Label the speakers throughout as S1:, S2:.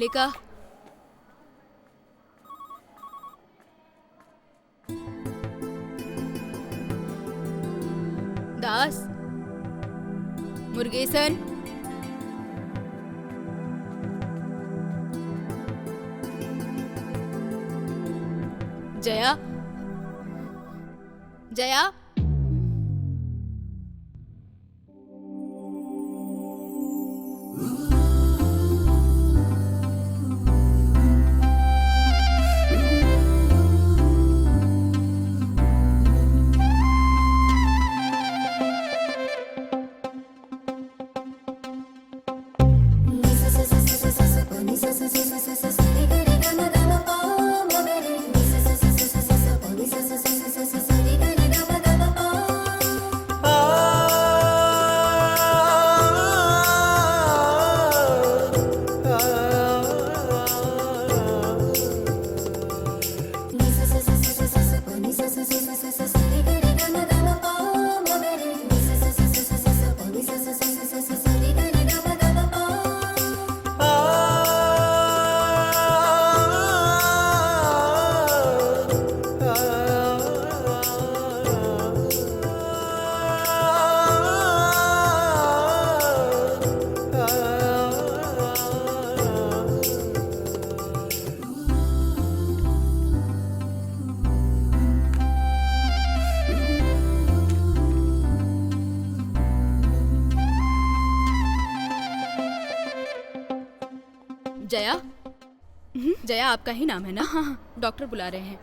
S1: मल्लिका, दास, मुर्गेसन, जया, जया, जया, जया आपका ही नाम है ना? हाँ, डॉक्टर बुला रहे हैं।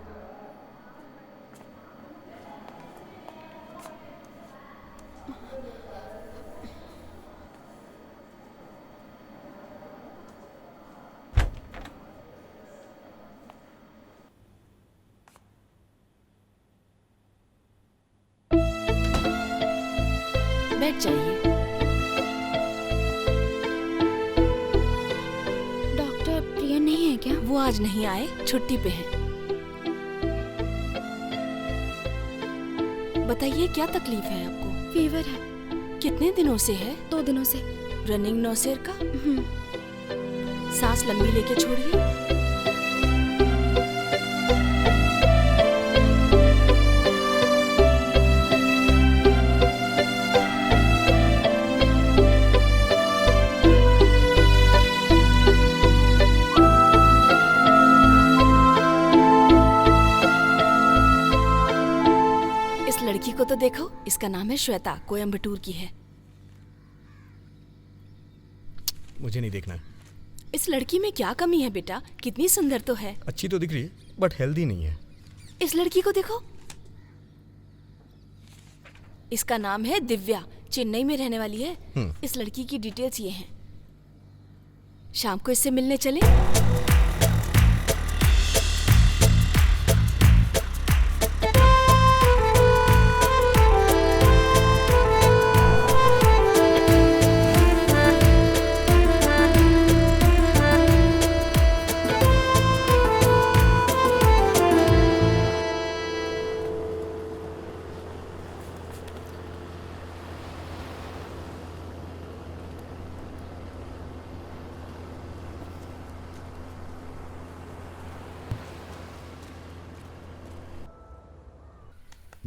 S2: बैठ जाइए।
S1: नहीं है क्या?
S2: वो आज नहीं आए, छुट्टी पे हैं। बताइए क्या तकलीफ है आपको?
S1: फीवर है।
S2: कितने दिनों से है?
S1: 2 दिनों से।
S2: रनिंग नौसेर का? सांस लंबी लेके छोड़िए। लड़की को तो देखो, इसका नाम है श्वेता, कोयम्बटूर की है।
S3: मुझे नहीं देखना।
S2: इस लड़की में क्या कमी है बेटा? कितनी सुंदर तो है।
S3: अच्छी तो दिख रही है बट हेल्दी नहीं है।
S2: इस लड़की को देखो, इसका नाम है दिव्या, चेन्नई में रहने वाली है। इस लड़की की डिटेल्स ये हैं। शाम को इससे मिलने चले?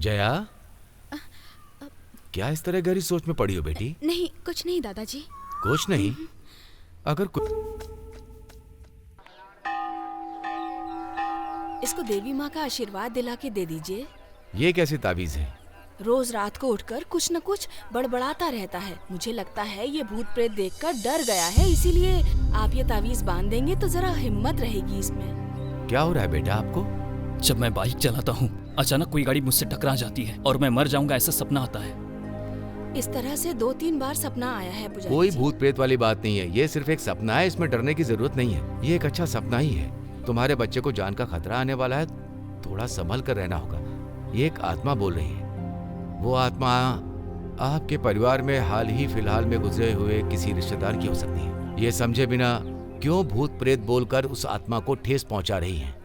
S4: जया, क्या इस तरह गहरी सोच में पड़ी हो बेटी?
S1: नहीं, कुछ नहीं दादाजी।
S4: कुछ नहीं? अगर
S2: इसको देवी माँ का आशीर्वाद दिला के दे दीजिए।
S4: ये कैसी ताबीज है?
S2: रोज रात को उठकर कुछ न कुछ बड़बड़ाता रहता है। मुझे लगता है ये भूत प्रेत देखकर डर गया है, इसीलिए आप ये ताबीज बांध देंगे तो जरा हिम्मत रहेगी इसमें।
S4: क्या हो रहा है बेटा आपको?
S5: जब मैं बाइक चलाता हूँ अचानक कोई गाड़ी मुझसे टकरा जाती है और मैं मर जाऊंगा ऐसा सपना आता है।
S2: इस तरह से 2-3 बार सपना आया है पुजारी
S4: कोई
S2: जी।
S4: भूत प्रेत वाली बात नहीं है, ये सिर्फ एक सपना है, इसमें डरने की जरूरत नहीं है। ये एक अच्छा सपना ही है। तुम्हारे बच्चे को जान का खतरा आने वाला है, थोड़ा संभल कर रहना होगा। ये एक आत्मा बोल रही है। वो आत्मा आपके परिवार में हाल ही फिलहाल में गुजरे हुए किसी रिश्तेदार की हो सकती है। ये समझे बिना क्यों भूत प्रेत बोलकर उस आत्मा को ठेस पहुंचा रही है।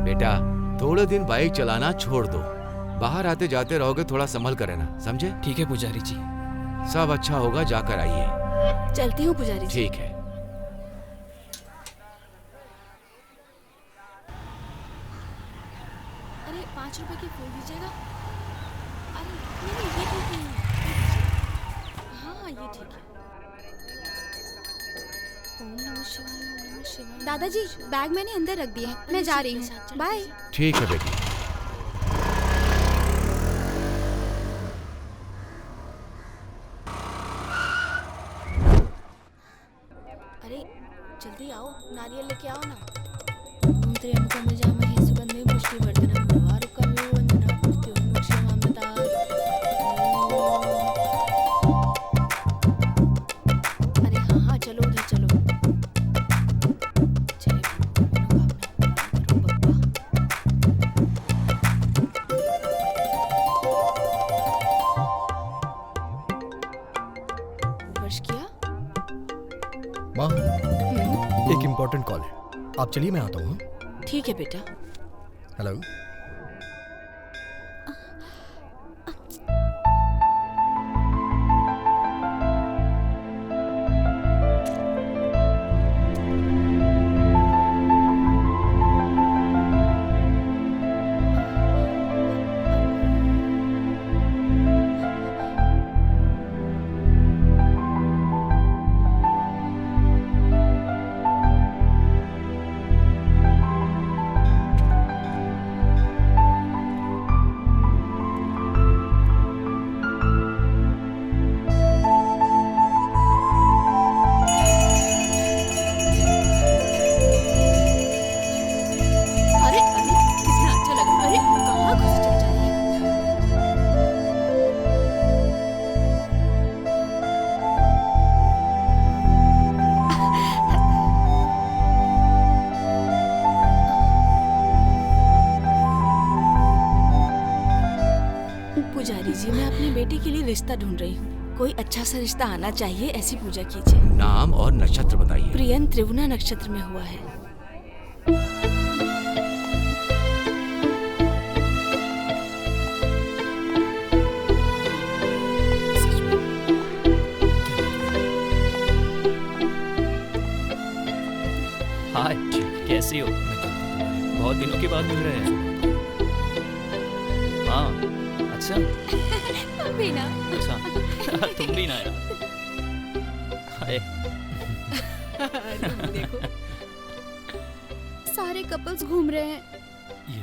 S4: बेटा थोड़े दिन बाइक चलाना छोड़ दो, बाहर आते जाते रहोगे, थोड़ा संभल कर रहना, समझे?
S5: ठीक है पुजारी जी।
S4: सब अच्छा होगा, जाकर आइए।
S2: चलती हूँ पुजारी जी।
S4: ठीक है।
S2: अरे 5 रुपए की फूल दीजिएगा। अरे नहीं ये ठीक नहीं है, ये दीजिए। हाँ ये ठीक है। ओम नमः शिवाय, ओम नमः शिवाय।
S1: दादाजी बैग मैंने अंदर रख दिया है, मैं जा रही हूँ। बाय।
S4: ठीक है बेटी।
S2: अरे जल्दी आओ, नारियल लेके आओ ना। ओम त्र्यंबकं यजामहे सुगंधिं पुष्टिवर्धनम् उर्वारुकमिव वन्दनात् मृत्युर्मुक्षीयमामृतात्। अरे हाँ हाँ चलो उधर चलो। जय मनोकामना करो बप्पा। वर्ष किया?
S3: माँ, एक इम्पोर्टेंट कॉल है, आप चलिए मैं आता हूँ।
S2: ठीक है बेटा।
S3: हेलो।
S2: अरे अरे कितना अच्छा लगा। अरे कहाँ घुस चल जा रही है। पुजारी जी मैं अपनी बेटी के लिए रिश्ता ढूंढ रही हूँ। कोई अच्छा सा रिश्ता आना चाहिए, ऐसी पूजा कीजिए।
S4: नाम और नक्षत्र बताइए।
S2: प्रियन त्रिगुणा नक्षत्र में हुआ है।
S5: हाय, कैसी हो? बहुत दिनों के बाद मिल रहे हैं। हाँ, अच्छा
S1: भी ना।
S5: अच्छा तुम भी ना यार। हाय।
S1: देखो सारे कपल्स घूम रहे हैं।
S5: ये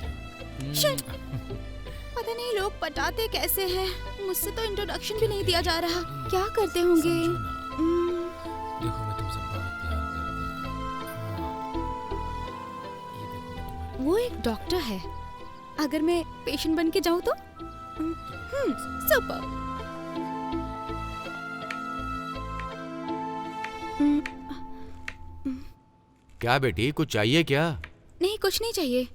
S1: शिट, पता नहीं लोग पटाते कैसे हैं। मुझसे तो इंट्रोडक्शन भी नहीं दिया जा रहा। क्या करते होंगे?
S6: देखो मैं तुमसे बहुत प्यार करता हूँ। ये देखो मैं तुम्हारे
S1: वो एक डॉक्टर है। अगर मैं पेशेंट बन के जाऊं तो सुपर।
S4: क्या बेटी, कुछ चाहिए क्या?
S1: नहीं कुछ नहीं चाहिए।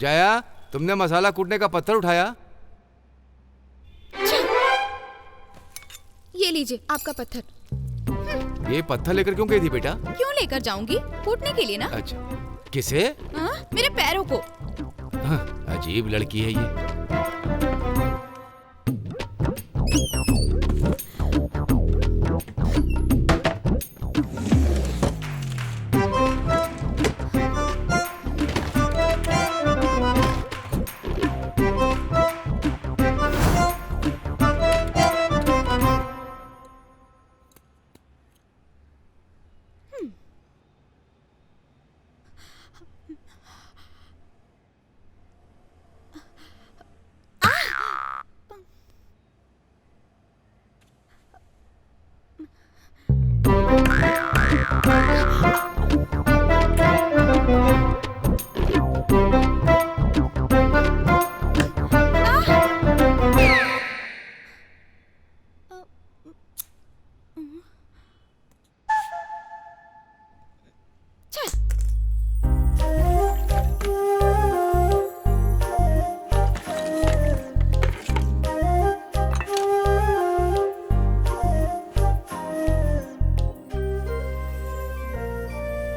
S4: जया, तुमने मसाला कूटने का पत्थर उठाया?
S1: ये लीजिए आपका पत्थर।
S4: ये पत्थर लेकर क्यों गई थी बेटा?
S1: क्यों लेकर जाऊंगी? कूटने के लिए ना।
S4: अच्छा, किसे?
S1: हाँ, मेरे पैरों को।
S4: हाँ, अजीब लड़की है ये।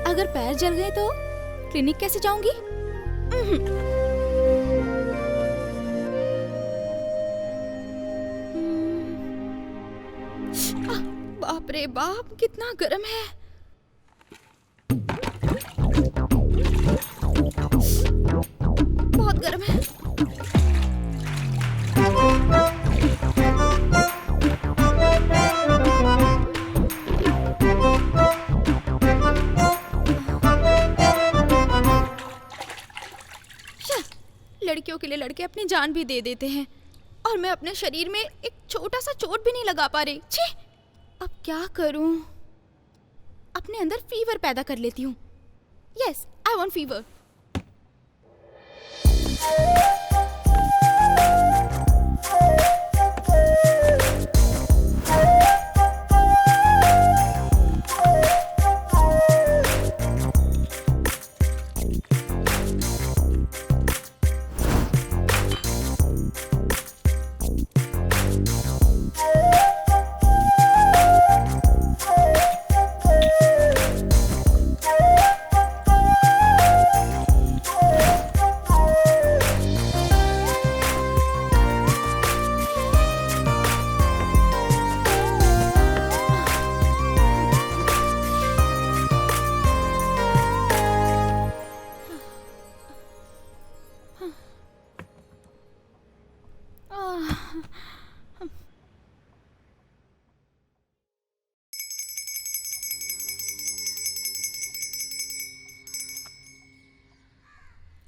S1: अगर पैर जल गए तो क्लिनिक कैसे जाऊंगी? बाप रे बाप, कितना गर्म है। बहुत गर्म है। लड़कियों के लिए लड़के अपनी जान भी दे देते हैं और मैं अपने शरीर में एक छोटा सा चोट भी नहीं लगा पा रही। छी, अब क्या करूं? अपने अंदर फीवर पैदा कर लेती हूँ। Yes, I want fever.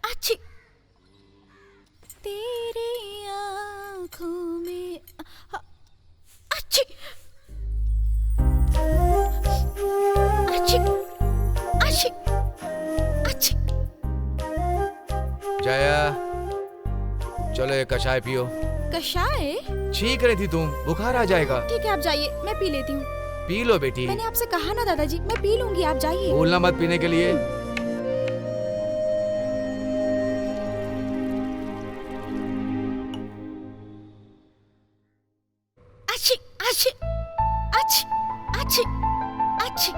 S1: अच्छी तेरी आँखों में अच्छी अच्छी अच्छी अच्छी।
S4: जया, चलो एक कषाय पियो।
S1: कषाय?
S4: छींक रही थी तुम, बुखार आ जाएगा।
S1: ठीक है, आप जाइए, मैं पी लेती हूँ।
S4: पी लो बेटी।
S1: मैंने आपसे कहा ना दादाजी, मैं पी लूंगी, आप जाइए।
S4: भूलना मत पीने के लिए।
S1: अच्छी अच्छी अच्छी अच्छी अच्छी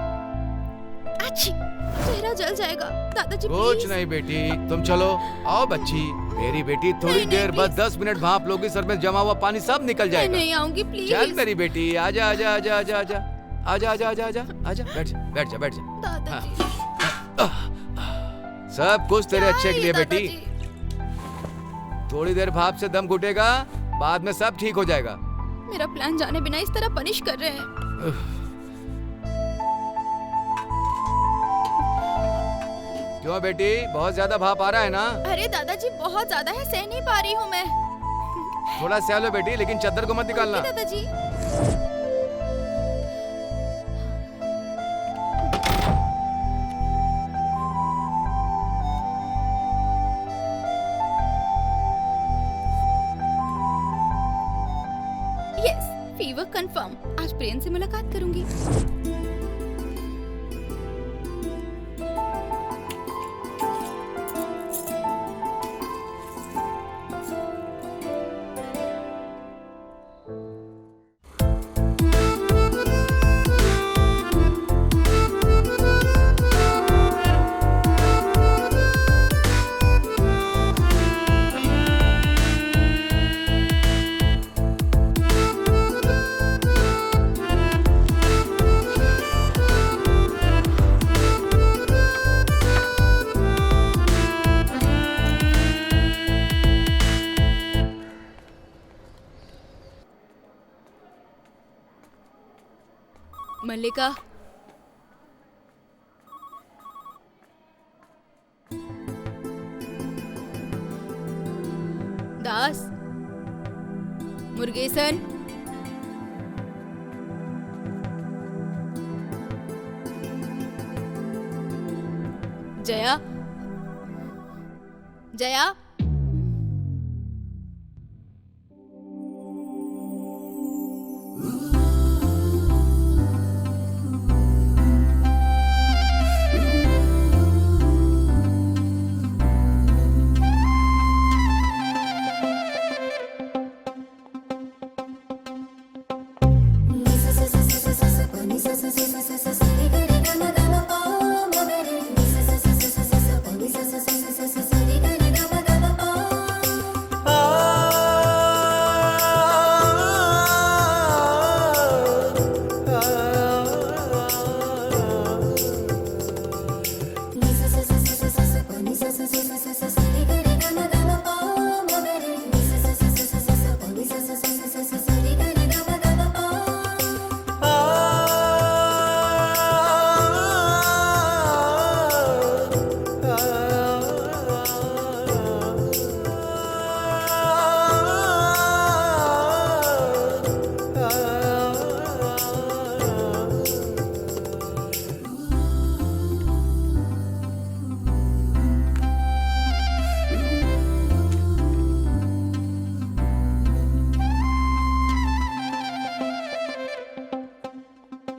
S1: अच्छी। चेहरा जल जाएगा दादाजी,
S4: कुछ
S1: प्लीज।
S4: नहीं बेटी, तुम चलो। आओ बच्ची, मेरी बेटी, थोड़ी
S1: नहीं,
S4: देर बाद
S1: प्लीज।
S4: 10 मिनट भाप लोगी, सर में जमा हुआ पानी सब निकल
S1: मैं
S4: जाएगा।
S1: नहीं आऊंगी, प्लीज।
S4: चल मेरी बेटी, आजा आजा आजा आजा आजा आजा आजा आजा आजा आजा, बैठ जा बैठ जा बैठ जा।
S1: दादाजी
S4: सब कुछ तेरे अच्छे के लिए
S1: क्या है
S4: बेटी।
S1: दादाजी?
S4: थोड़ी देर भाप से दम घुटेगा, बाद में सब ठीक हो जाएगा।
S1: मेरा प्लान जाने बिना इस तरह पनिश कर रहे हैं।
S4: क्यों बेटी, बहुत ज्यादा भाप आ रहा है ना?
S1: अरे दादाजी, बहुत ज्यादा है, सह नहीं पा रही हूँ मैं।
S4: थोड़ा सह लो बेटी, लेकिन चद्दर को मत निकालना।
S1: ओके दादाजी। Yes, fever confirm. आज प्रेम से मुलाकात करूंगी। मल्लिका, दास, मुर्गेसन, जया, जया,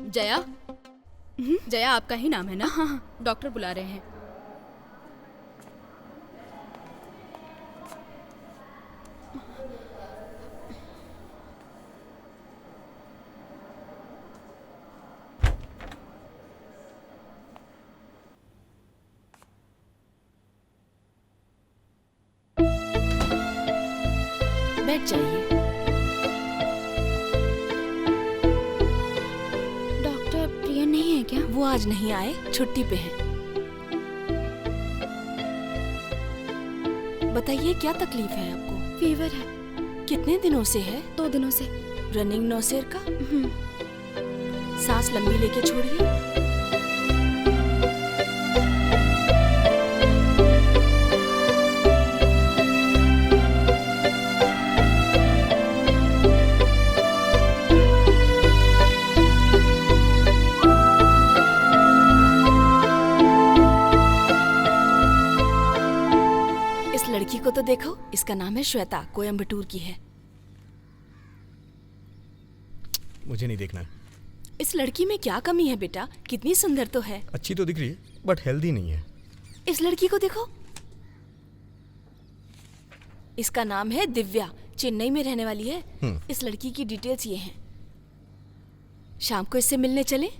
S1: जया, जया आपका ही नाम है ना? हाँ, डॉक्टर बुला रहे हैं।
S2: बैठ जाइए।
S1: डॉक्टर प्रियन नहीं है क्या?
S2: वो आज नहीं आए, छुट्टी पे हैं। बताइए क्या तकलीफ है आपको?
S1: फीवर है,
S2: कितने दिनों से है?
S1: 2 दिनों से।
S2: रनिंग नौसेर का?
S1: हम्म,
S2: सांस लंबी लेके छोड़िए। इस लड़की को तो देखो, इसका नाम है श्वेता, कोयम्बटूर की है।
S3: मुझे नहीं देखना है।
S2: इस लड़की में क्या कमी है बेटा? कितनी सुंदर तो है।
S3: अच्छी तो दिख रही है बट हेल्दी नहीं है।
S2: इस लड़की को देखो, इसका नाम है दिव्या, चेन्नई में रहने वाली है। इस लड़की की डिटेल्स ये हैं। शाम को इससे मिलने चले?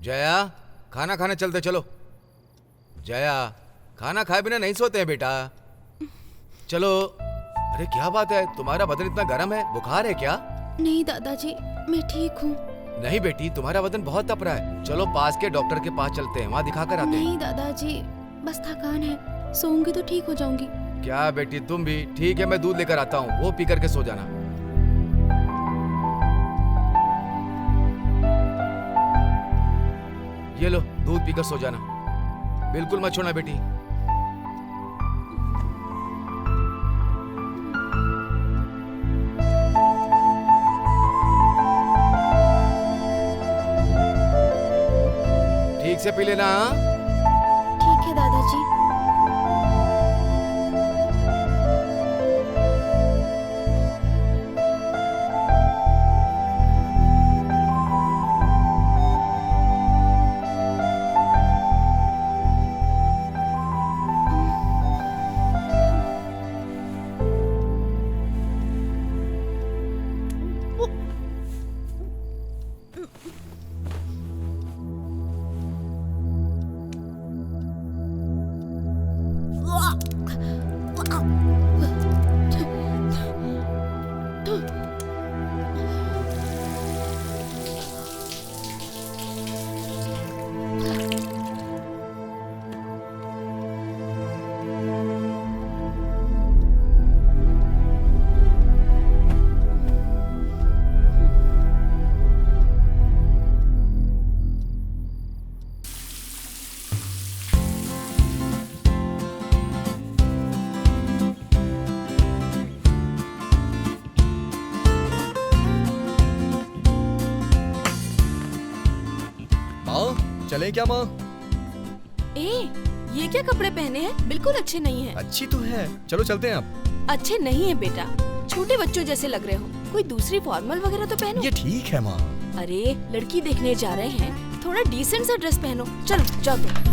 S4: जया, खाना खाने चलते चलो। जया, खाना खाए बिना नहीं सोते हैं बेटा। चलो। अरे क्या बात है, तुम्हारा बदन इतना गर्म है, बुखार है क्या?
S1: नहीं दादाजी, मैं ठीक हूँ।
S4: नहीं बेटी, तुम्हारा बदन बहुत तप रहा है। चलो पास के डॉक्टर के पास चलते हैं, वहाँ दिखा कर आते हैं।
S1: नहीं दादाजी, बस थकान है, सोऊंगी तो ठीक हो जाऊंगी।
S4: क्या बेटी तुम भी? ठीक है, मैं दूध लेकर आता हूँ, वो पी करके सो जाना। ये लो, दूध पीकर सो जाना, बिल्कुल मत छोड़ना बेटी। ठीक से पी लेना। हाँ?
S1: ठीक है दादाजी।
S3: चले क्या माँ?
S2: ए, ये क्या कपड़े पहने हैं? बिल्कुल अच्छे नहीं है।
S3: अच्छी तो है, चलो चलते हैं आप।
S2: अच्छे नहीं है बेटा, छोटे बच्चों जैसे लग रहे हो। कोई दूसरी फॉर्मल वगैरह तो पहनो।
S3: ये ठीक है माँ।
S2: अरे लड़की देखने जा रहे हैं, थोड़ा डिसेंट सा ड्रेस पहनो। चलो जाओ तुम।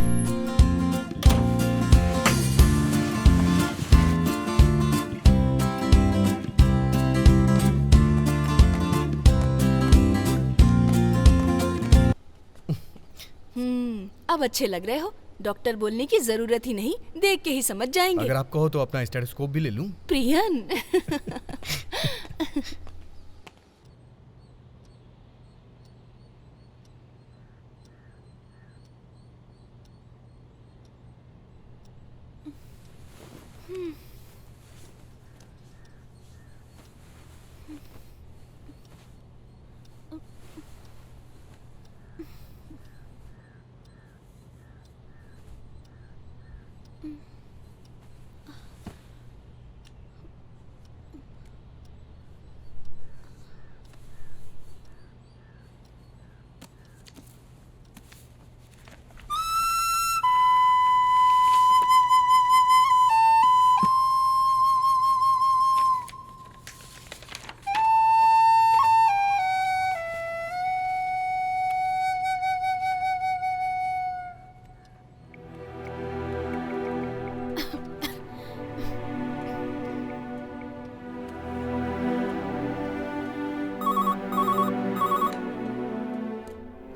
S2: अब अच्छे लग रहे हो। डॉक्टर बोलने की जरूरत ही नहीं, देख के ही समझ जाएंगे।
S3: अगर आप कहो तो अपना स्टेथोस्कोप भी ले लूं?
S2: Prion.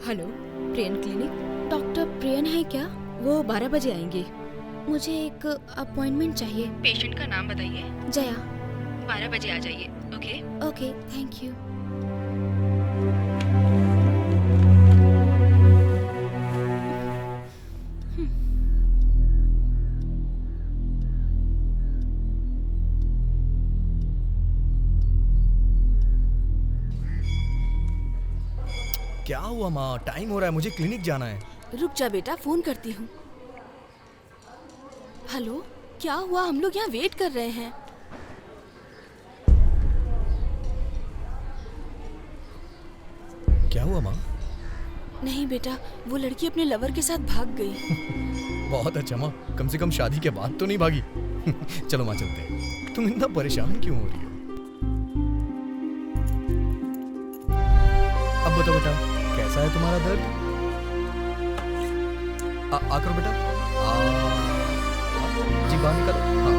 S1: Hello, prion clinic. Doctor prion है क्या? वो 12 बजे आएंगे। मुझे एक अपॉइंटमेंट चाहिए।
S2: पेशेंट का नाम बताइए।
S1: जया।
S2: 12 बजे आ जाइए। ओके।
S1: Okay, thank you.
S3: क्या हुआ माँ? टाइम हो रहा है, मुझे क्लिनिक जाना है।
S2: रुक जा बेटा, फोन करती हूँ। हेलो, क्या हुआ? हम लोग यहाँ वेट कर रहे हैं।
S3: क्या हुआ माँ?
S2: नहीं बेटा, वो लड़की अपने लवर के साथ भाग गई।
S3: बहुत अच्छा माँ, कम से कम शादी के बाद तो नहीं भागी। चलो माँ चलते हैं। तुम इतना परेशान क्यों हो रही हो? अब बताओ बेटा, कैसा है तुम्हारा दर्द? आ करो बेटा। जी बाहर निकलो। हाँ।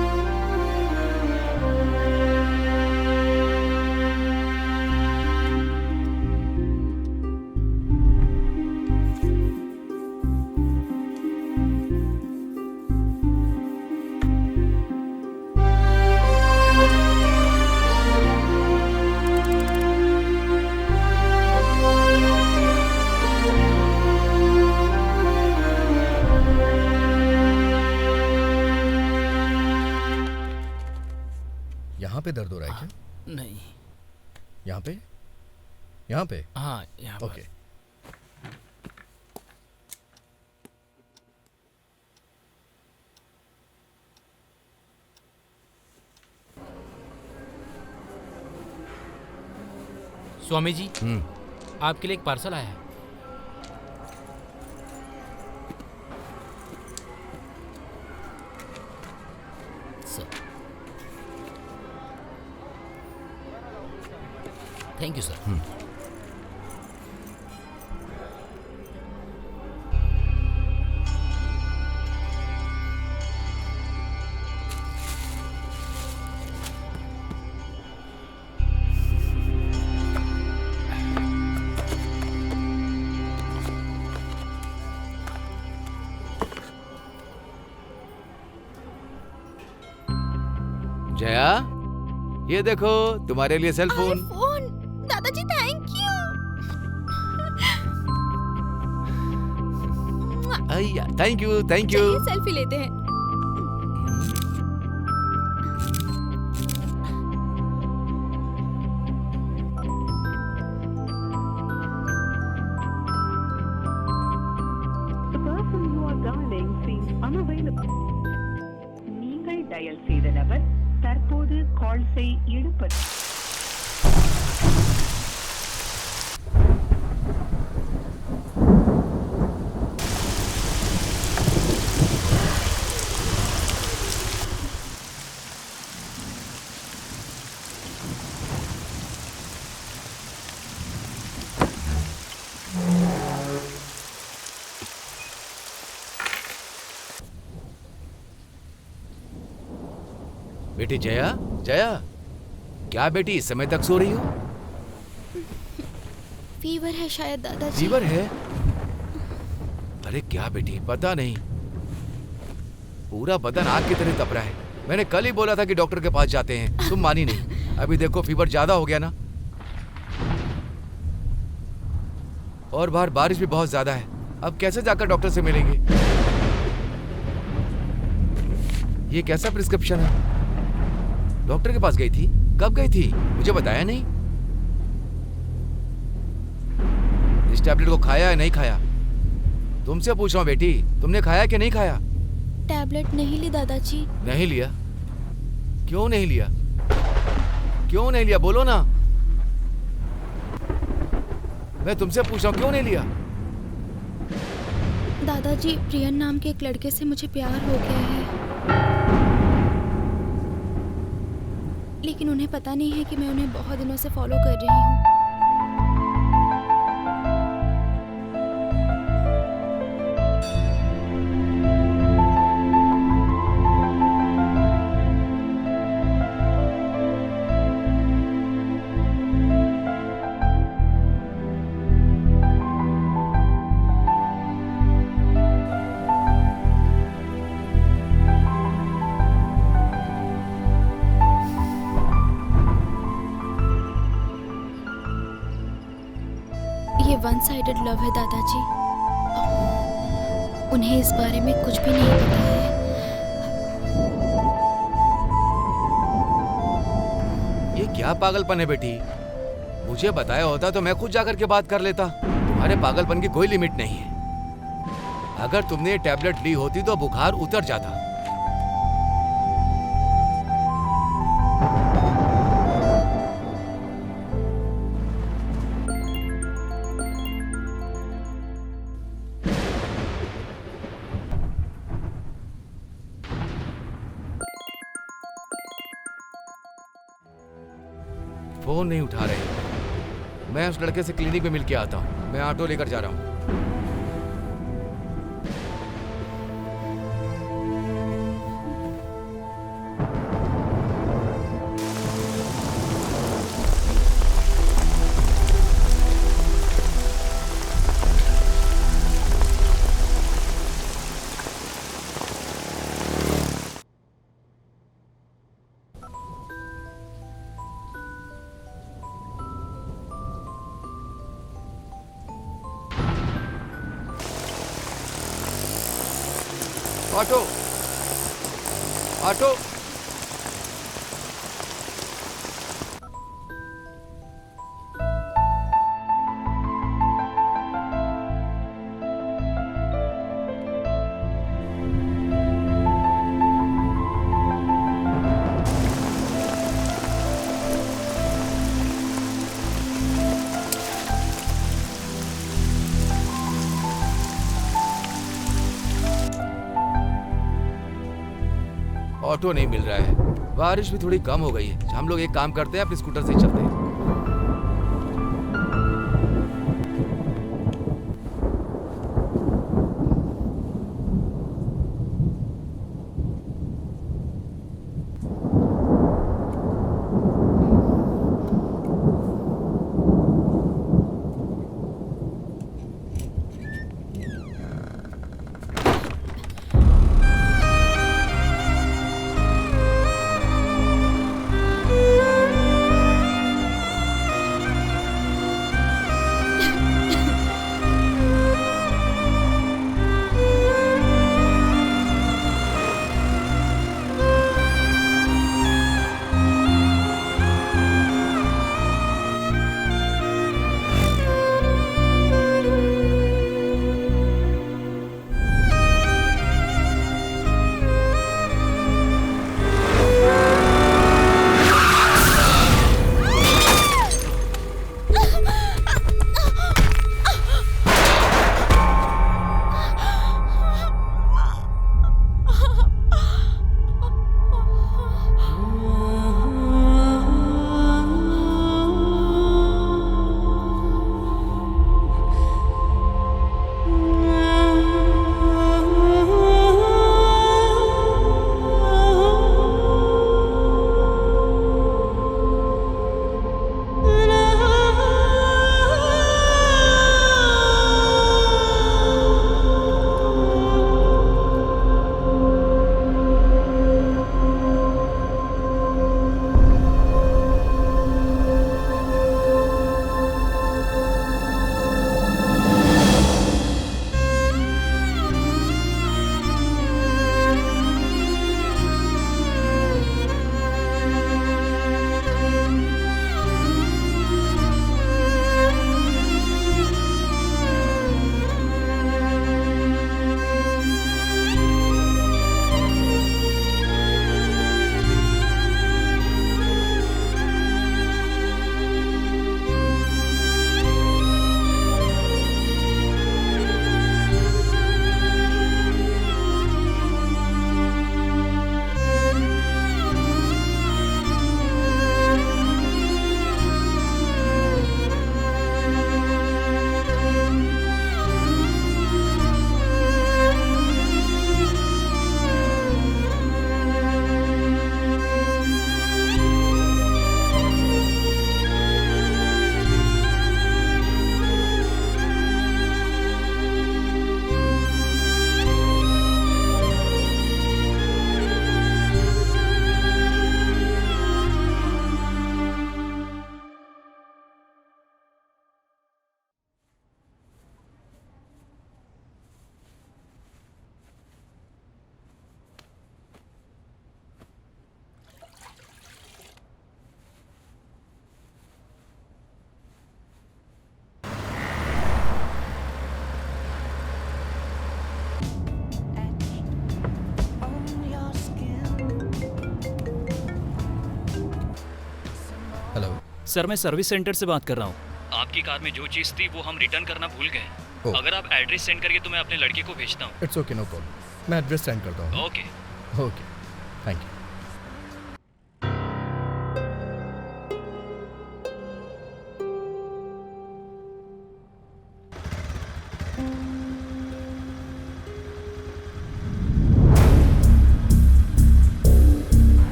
S3: यहाँ पे दर्द हो रहा है क्या?
S6: नहीं।
S3: यहाँ पे? यहाँ पे?
S6: हाँ, यहाँ पर।
S3: ओके।
S6: स्वामी जी, आपके लिए एक पार्सल आया है। Sir, thank you sir.
S4: Jaya, ये देखो तुम्हारे लिए सेल फोन।
S1: फोन। दादाजी थैंक यू।
S4: अय्या, थैंक यू थैंक यू।
S1: चलिए सेल्फी लेते हैं।
S7: The person you are dialing seems unavailable. நீங்கள் டயல் செய்த நபர் தற்போது கால்ஸை எடுப்பது.
S4: बेटी जया, जया, क्या बेटी इस समय तक सो रही हो?
S1: फीवर है शायद दादाजी।
S4: फीवर है? अरे क्या बेटी, पता नहीं, पूरा बदन आग की तरह तप रहा है। मैंने कल ही बोला था कि डॉक्टर के पास जाते हैं, तुम मानी नहीं। अभी देखो फीवर ज्यादा हो गया ना, और बाहर बारिश भी बहुत ज्यादा है। अब कैसे जाकर डॉक्टर से मिलेंगे? ये कैसा प्रिस्क्रिप्शन है? डॉक्टर के पास गई थी? कब गई थी? मुझे बताया नहीं। इस टैबलेट को खाया या नहीं खाया? तुमसे पूछ रहा हूँ बेटी, तुमने खाया कि नहीं खाया?
S1: टैबलेट नहीं ली दादाजी।
S4: नहीं लिया? क्यों नहीं लिया? क्यों नहीं लिया, बोलो ना। मैं तुमसे पूछ रहा हूँ, क्यों नहीं लिया?
S1: दादाजी, प्रियन नाम के एक लड़के से मुझे प्यार हो गया है, लेकिन उन्हें पता नहीं है कि मैं उन्हें बहुत दिनों से फॉलो कर रही हूँ। ये वन साइडेड लव है दादाजी। उन्हें इस बारे में कुछ भी नहीं पता है।
S4: ये क्या पागलपन है बेटी? मुझे बताया होता तो मैं खुद जाकर के बात कर लेता। तुम्हारे पागलपन की कोई लिमिट नहीं है। अगर तुमने ये टैबलेट ली होती तो बुखार उतर जाता। फोन नहीं उठा रहे। मैं उस लड़के से क्लिनिक में मिल के आता हूँ। मैं ऑटो लेकर जा रहा हूँ। Auto, auto. ऑटो नहीं मिल रहा है। बारिश भी थोड़ी कम हो गई है। हम लोग एक काम करते हैं, अपने स्कूटर से ही चलते हैं।
S3: हेलो।
S5: सर मैं सर्विस सेंटर से बात कर रहा हूँ। आपकी कार में जो चीज़ थी वो हम रिटर्न करना भूल गए।
S3: ओह।
S5: अगर आप एड्रेस सेंड करिए तो मैं अपने लड़के को भेजता हूँ।
S3: It's okay, no problem. मैं एड्रेस सेंड करता हूँ।
S5: ओके।
S3: Okay, thank you.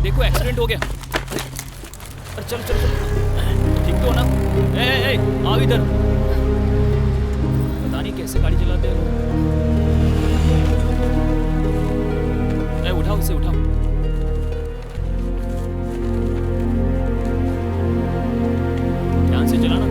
S5: देखो एक्सीडेंट हो गया। अरे चलो चलो चलो, ठीक तो हो ना? ए, आओ इधर। पता नहीं कैसे गाड़ी चलाते हैं। उठाओ इसे, उठाओ। ध्यान से चलाना।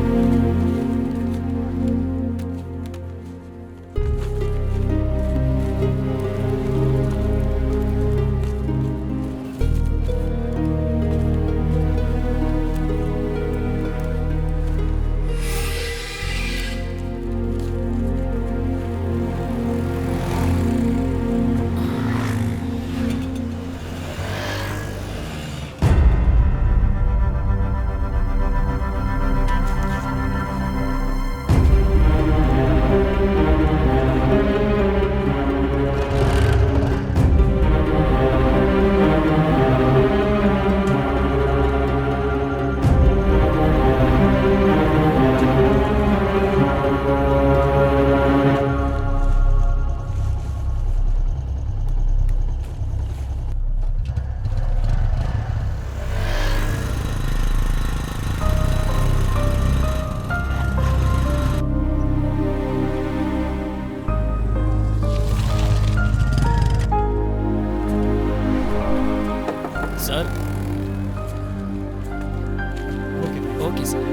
S5: सर। Okay sir.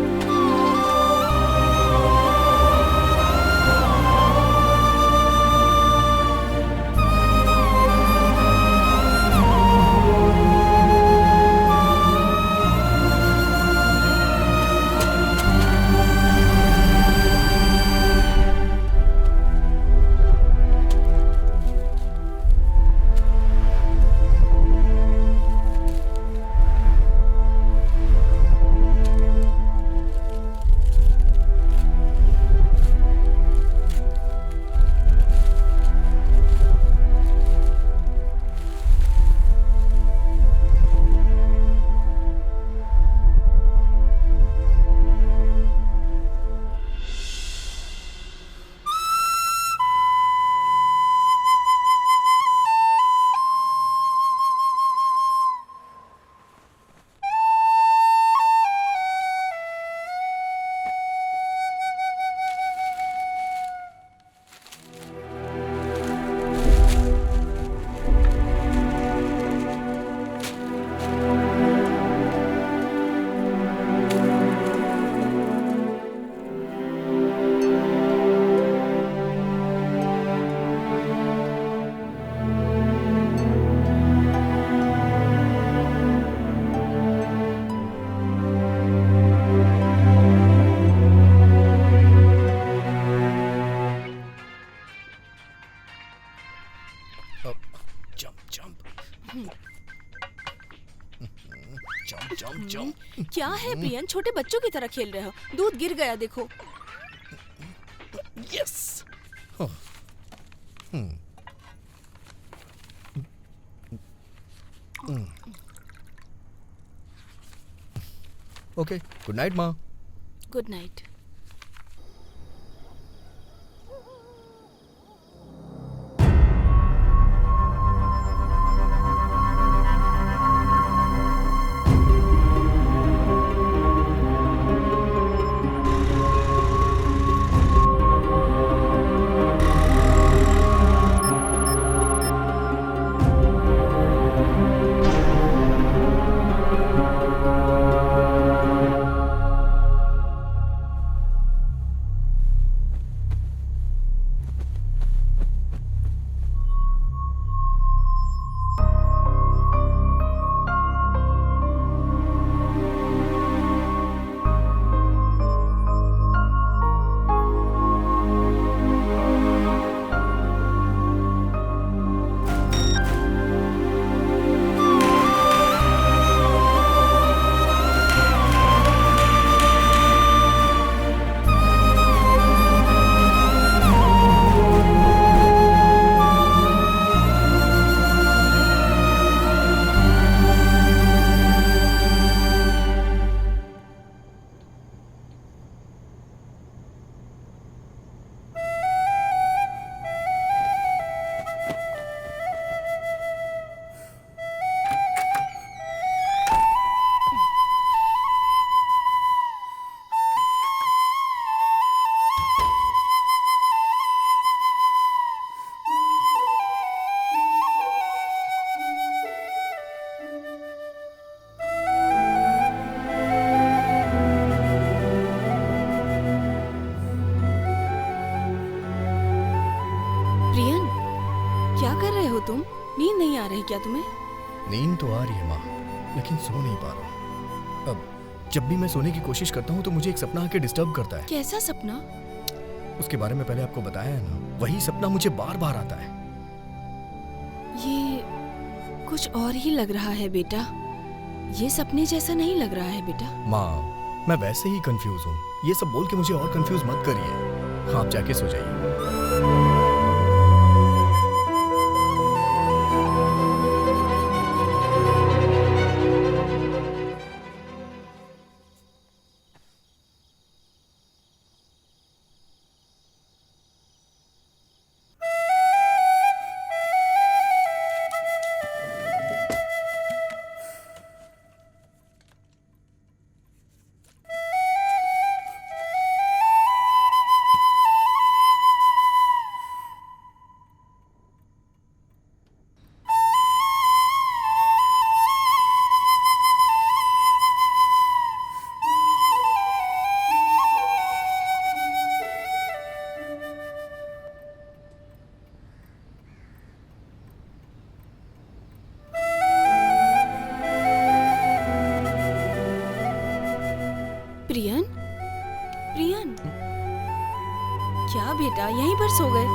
S2: क्या है प्रियन, छोटे बच्चों की तरह खेल रहे हो? दूध गिर गया देखो।
S3: यस। ओके, गुड नाइट माँ।
S2: Good night. क्या कर रहे हो तुम? नींद नहीं आ रही क्या तुम्हें?
S3: नींद तो आ रही है माँ, लेकिन सो नहीं पा रहा हूँ। अब जब भी मैं सोने की कोशिश करता हूँ तो मुझे एक सपना आके डिस्टर्ब करता है।
S2: कैसा सपना?
S3: उसके बारे में पहले आपको बताया है ना, वही सपना मुझे बार बार आता है।
S2: ये कुछ और ही लग रहा है बेटा। ये सपने जैसा नहीं लग रहा है बेटा।
S3: माँ, मैं वैसे ही कंफ्यूज हूँ। ये सब बोल के मुझे और कंफ्यूज मत करिए। आप जाके सो जाइए।
S2: प्रियन, प्रियन, क्या बेटा यहीं पर सो गए?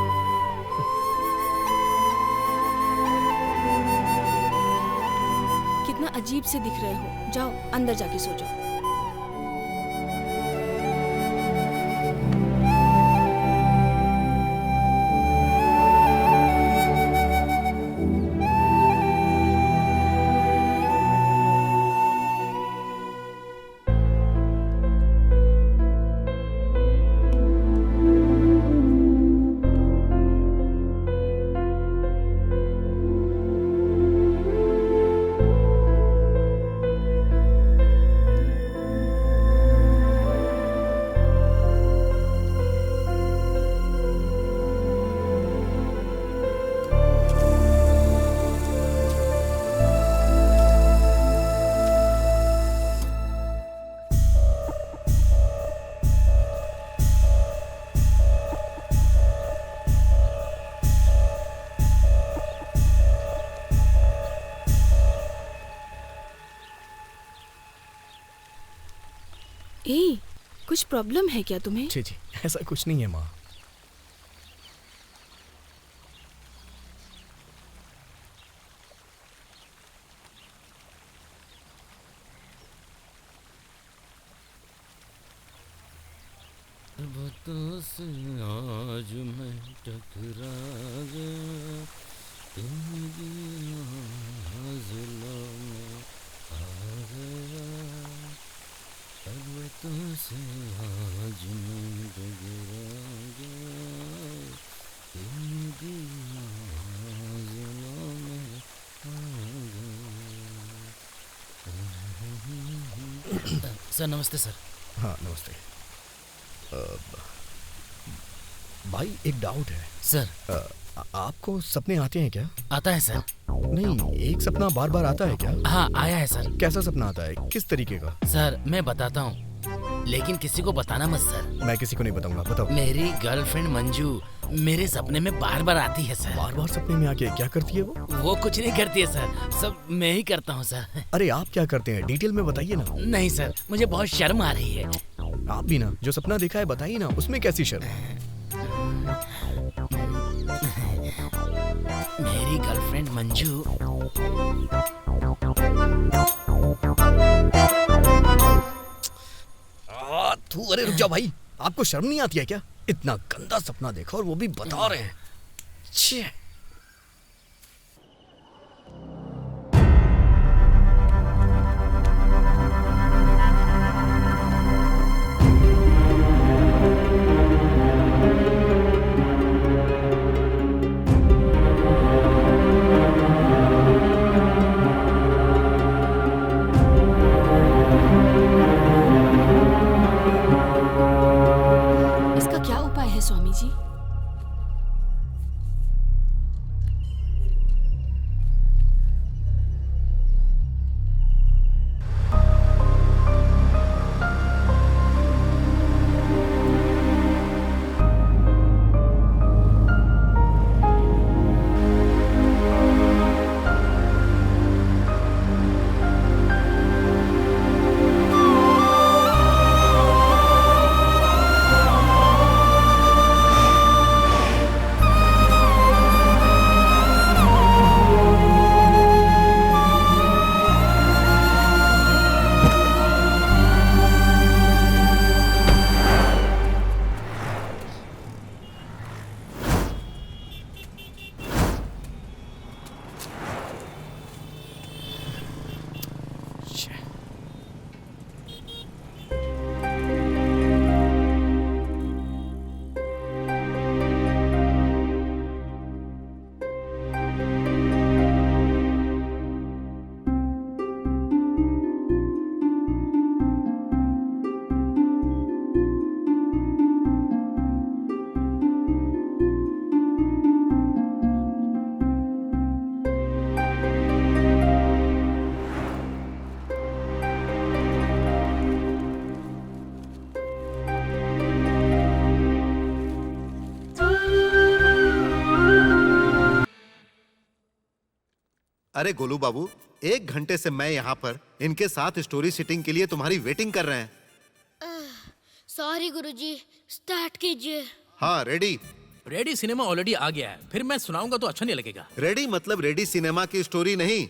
S2: कितना अजीब से दिख रहे हो। जाओ अंदर जाके सो जाओ। ए, कुछ प्रॉब्लम है क्या तुम्हें?
S3: जी जी, ऐसा कुछ नहीं है माँ।
S6: पर्वतों से आज मैं टकरा गया, तेरी आंचलों में आ गया। पर्वतों से आज मैं टकरा गया, तेरी आंचलों में आ गया। सर नमस्ते सर।
S3: हाँ नमस्ते। भाई एक डाउट है
S6: सर
S3: आपको सपने आते हैं क्या?
S6: आता है सर।
S3: नहीं, एक सपना बार बार आता है क्या?
S6: हाँ आया है सर।
S3: कैसा सपना आता है, किस तरीके का?
S6: सर मैं बताता हूँ, लेकिन किसी को बताना मत सर।
S3: मैं किसी को नहीं बताऊंगा, बताओ।
S6: मेरी गर्लफ्रेंड मंजू मेरे सपने में बार बार आती है सर।
S3: बार बार सपने में आके क्या करती है वो?
S6: वो कुछ नहीं करती है सर, सब मैं ही करता हूँ सर।
S3: अरे आप क्या करते हैं, डिटेल में बताइए ना।
S6: नहीं सर, मुझे बहुत शर्म आ रही है।
S3: आप भी ना, जो सपना देखा है बताइए ना, उसमें कैसी शर्म?
S6: मेरी गर्लफ्रेंड मंजू
S3: अरे रुक जाओ भाई, आपको शर्म नहीं आती है क्या? इतना गंदा सपना देखा और वो भी बता रहे हैं। छे।
S2: इसका क्या उपाय है स्वामी जी?
S8: अरे गोलू बाबू, 1 घंटे से मैं यहाँ पर इनके साथ स्टोरी सिटिंग के लिए तुम्हारी वेटिंग कर रहे हैं।
S9: सॉरी गुरुजी, स्टार्ट कीजिए।
S8: हाँ, रेडी।
S6: रेडी सिनेमा ऑलरेडी आ गया है, फिर मैं सुनाऊंगा तो अच्छा नहीं लगेगा।
S8: रेडी मतलब रेडी सिनेमा की स्टोरी नहीं,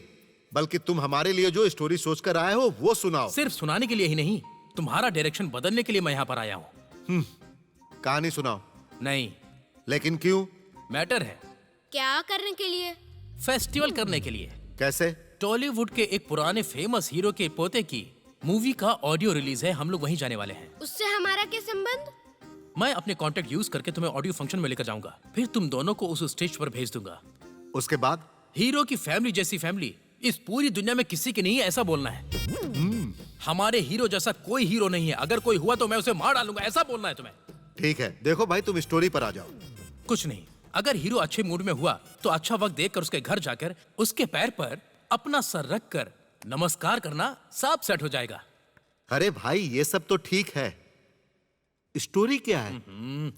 S8: बल्कि तुम हमारे लिए जो स्टोरी सोचकर आए हो वो सुनाओ।
S6: सिर्फ सुनाने के लिए ही नहीं, तुम्हारा डायरेक्शन बदलने के लिए मैं यहाँ पर आया हूँ।
S8: कहानी सुनाओ।
S6: नहीं।
S8: लेकिन क्यों?
S6: मैटर है।
S9: क्या करने के लिए?
S6: फेस्टिवल करने के लिए।
S8: कैसे?
S6: टॉलीवुड के एक पुराने फेमस हीरो के पोते की मूवी का ऑडियो रिलीज है, हम लोग वहीं जाने वाले हैं।
S9: उससे हमारा क्या संबंध?
S6: मैं अपने कॉन्टेक्ट यूज करके तुम्हें ऑडियो फंक्शन में लेकर जाऊंगा, फिर तुम दोनों को उस स्टेज पर भेज दूंगा।
S8: उसके बाद?
S6: हीरो की फैमिली जैसी फैमिली इस पूरी दुनिया में किसी की नहीं है, ऐसा बोलना है। हमारे हीरो जैसा कोई हीरो नहीं है, अगर कोई हुआ तो मैं उसे मार डालूंगा, ऐसा बोलना है तुम्हें।
S8: ठीक है, देखो भाई तुम स्टोरी पर आ जाओ।
S6: कुछ नहीं, अगर हीरो अच्छे मूड में हुआ तो अच्छा वक्त देखकर उसके घर जाकर उसके पैर पर अपना सर रख कर नमस्कार करना सब सेट हो जाएगा।
S8: अरे भाई ये सब तो ठीक है, स्टोरी क्या है?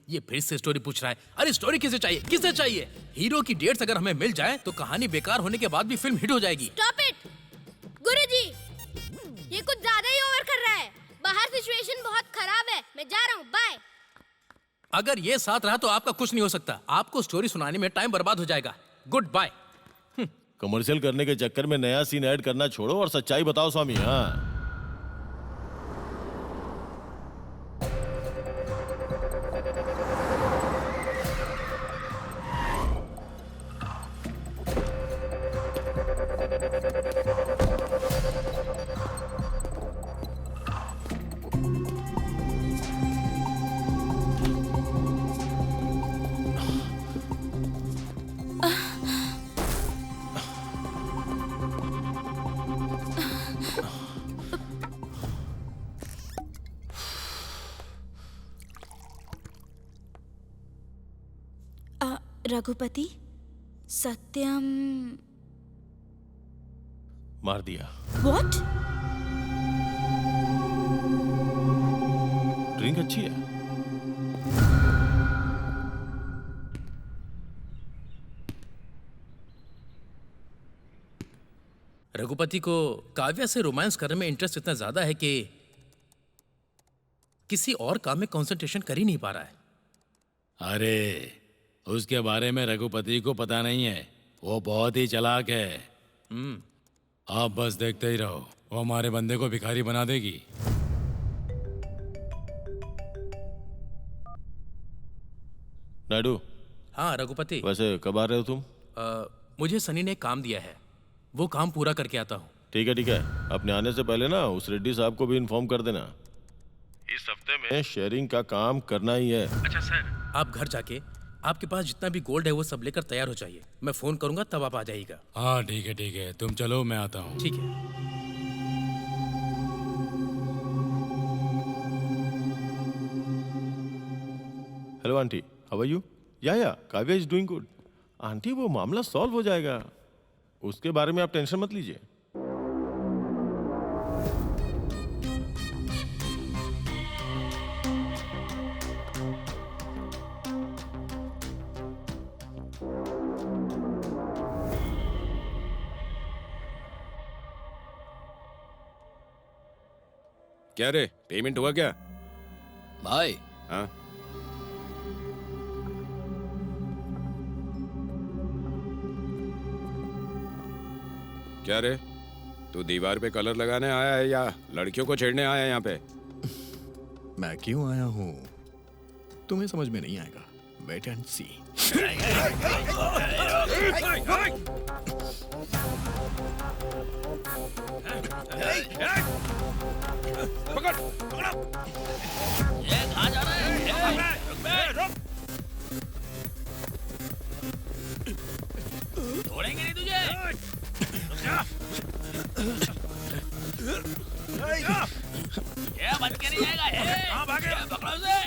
S6: ये फिर से स्टोरी पूछ रहा है। अरे स्टोरी किसे चाहिए, किसे चाहिए? हीरो की डेट्स अगर हमें मिल जाए तो कहानी बेकार होने के बाद भी फिल्म हिट हो जाएगी।
S9: स्टॉप इट गुरुजी, ये कुछ ज्यादा ही ओवर कर रहा है। बाहर सिचुएशन बहुत खराब है, मैं जा रहा हूँ, बाय।
S6: अगर ये साथ रहा तो आपका कुछ नहीं हो सकता, आपको स्टोरी सुनाने में टाइम बर्बाद हो जाएगा। Good bye.
S10: कमर्शियल करने के चक्कर में नया सीन ऐड करना छोड़ो और सच्चाई बताओ स्वामी। हाँ,
S1: रघुपति, सत्यम
S10: मार दिया।
S1: व्हाट?
S10: ड्रिंक अच्छी है।
S6: रघुपति को काव्या से रोमांस करने में इंटरेस्ट इतना ज्यादा है कि किसी और काम में कंसंट्रेशन कर ही नहीं पा रहा है।
S11: अरे उसके बारे में रघुपति को पता नहीं है, वो बहुत ही चालाक है। आप बस देखते ही रहो, वो हमारे बंदे को भिखारी बना देगी।
S10: नायडू।
S6: हाँ रघुपति।
S10: वैसे कब आ रहे हो तुम?
S6: मुझे सनी ने एक काम दिया है, वो काम पूरा करके आता हूँ।
S10: ठीक है ठीक है, अपने आने से पहले ना उस रेड्डी साहब को भी इन्फॉर्म कर देना। इस हफ्ते में शेयरिंग का काम करना ही है।
S6: अच्छा सर। आप घर जाके आपके पास जितना भी गोल्ड है वो सब लेकर तैयार हो जाइए, मैं फोन करूंगा तब आप आ जाइएगा।
S11: हाँ ठीक है, तुम चलो मैं आता हूँ।
S6: ठीक है।
S10: Hello aunty, how are you? Yeah Kavya is doing good. Aunty वो मामला सॉल्व हो जाएगा, उसके बारे में आप टेंशन मत लीजिए।
S11: क्या रे, पेमेंट हुआ क्या?
S5: भाई।
S11: हाँ क्या रे, तू दीवार पे कलर लगाने आया है या लड़कियों को छेड़ने आया है यहाँ पे?
S3: मैं क्यों आया हूँ तुम्हें समझ में नहीं आएगा, वेट एंड सी।
S11: पकड़ पकड़ो। ये कहाँ जा रहा है? रुक। छोड़ेंगे नहीं तुझे। रुक जा। ये बच के नहीं जाएगा। कहाँ भागे? पकड़ो उसे।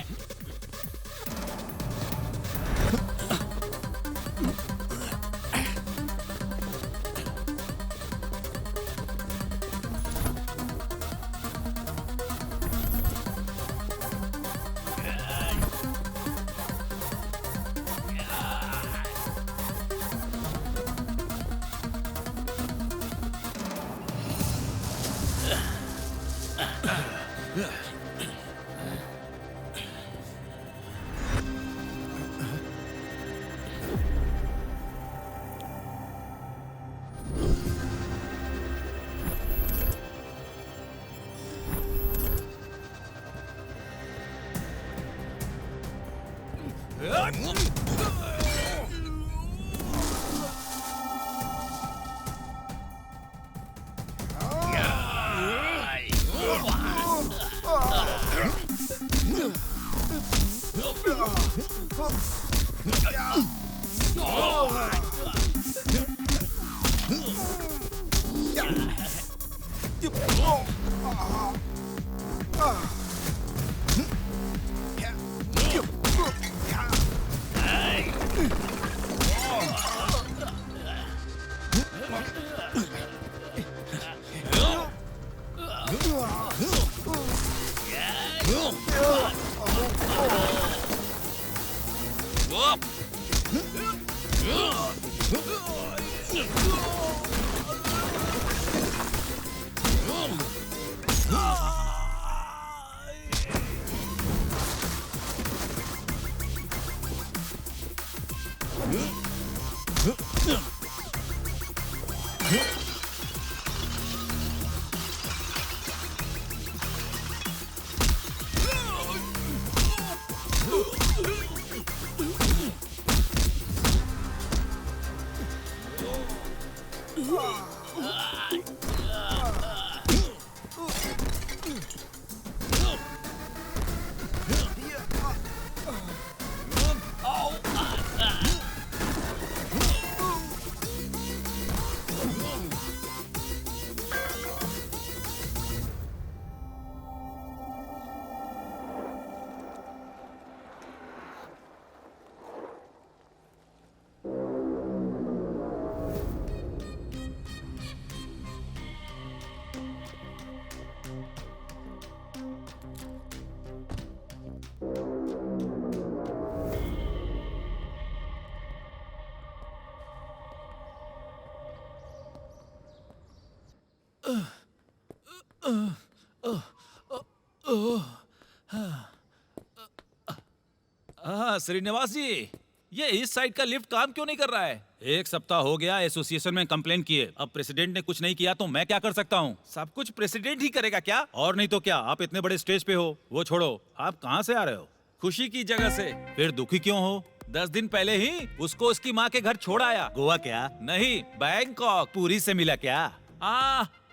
S5: श्रीनिवास जी, ये इस साइड का लिफ्ट काम क्यों नहीं कर रहा है? 1 सप्ताह हो गया एसोसिएशन में कंप्लेन किए, अब प्रेसिडेंट ने कुछ नहीं किया तो मैं क्या कर सकता हूँ? सब कुछ प्रेसिडेंट ही करेगा क्या? और नहीं तो क्या, आप इतने बड़े स्टेज पे हो। वो छोड़ो, आप कहाँ से आ रहे हो? खुशी की जगह से। फिर दुखी क्यों हो? 10 दिन पहले ही उसको उसकी माँ के घर छोड़ आया। गोवा क्या? नहीं, बैंकॉक। पूरी से मिला क्या?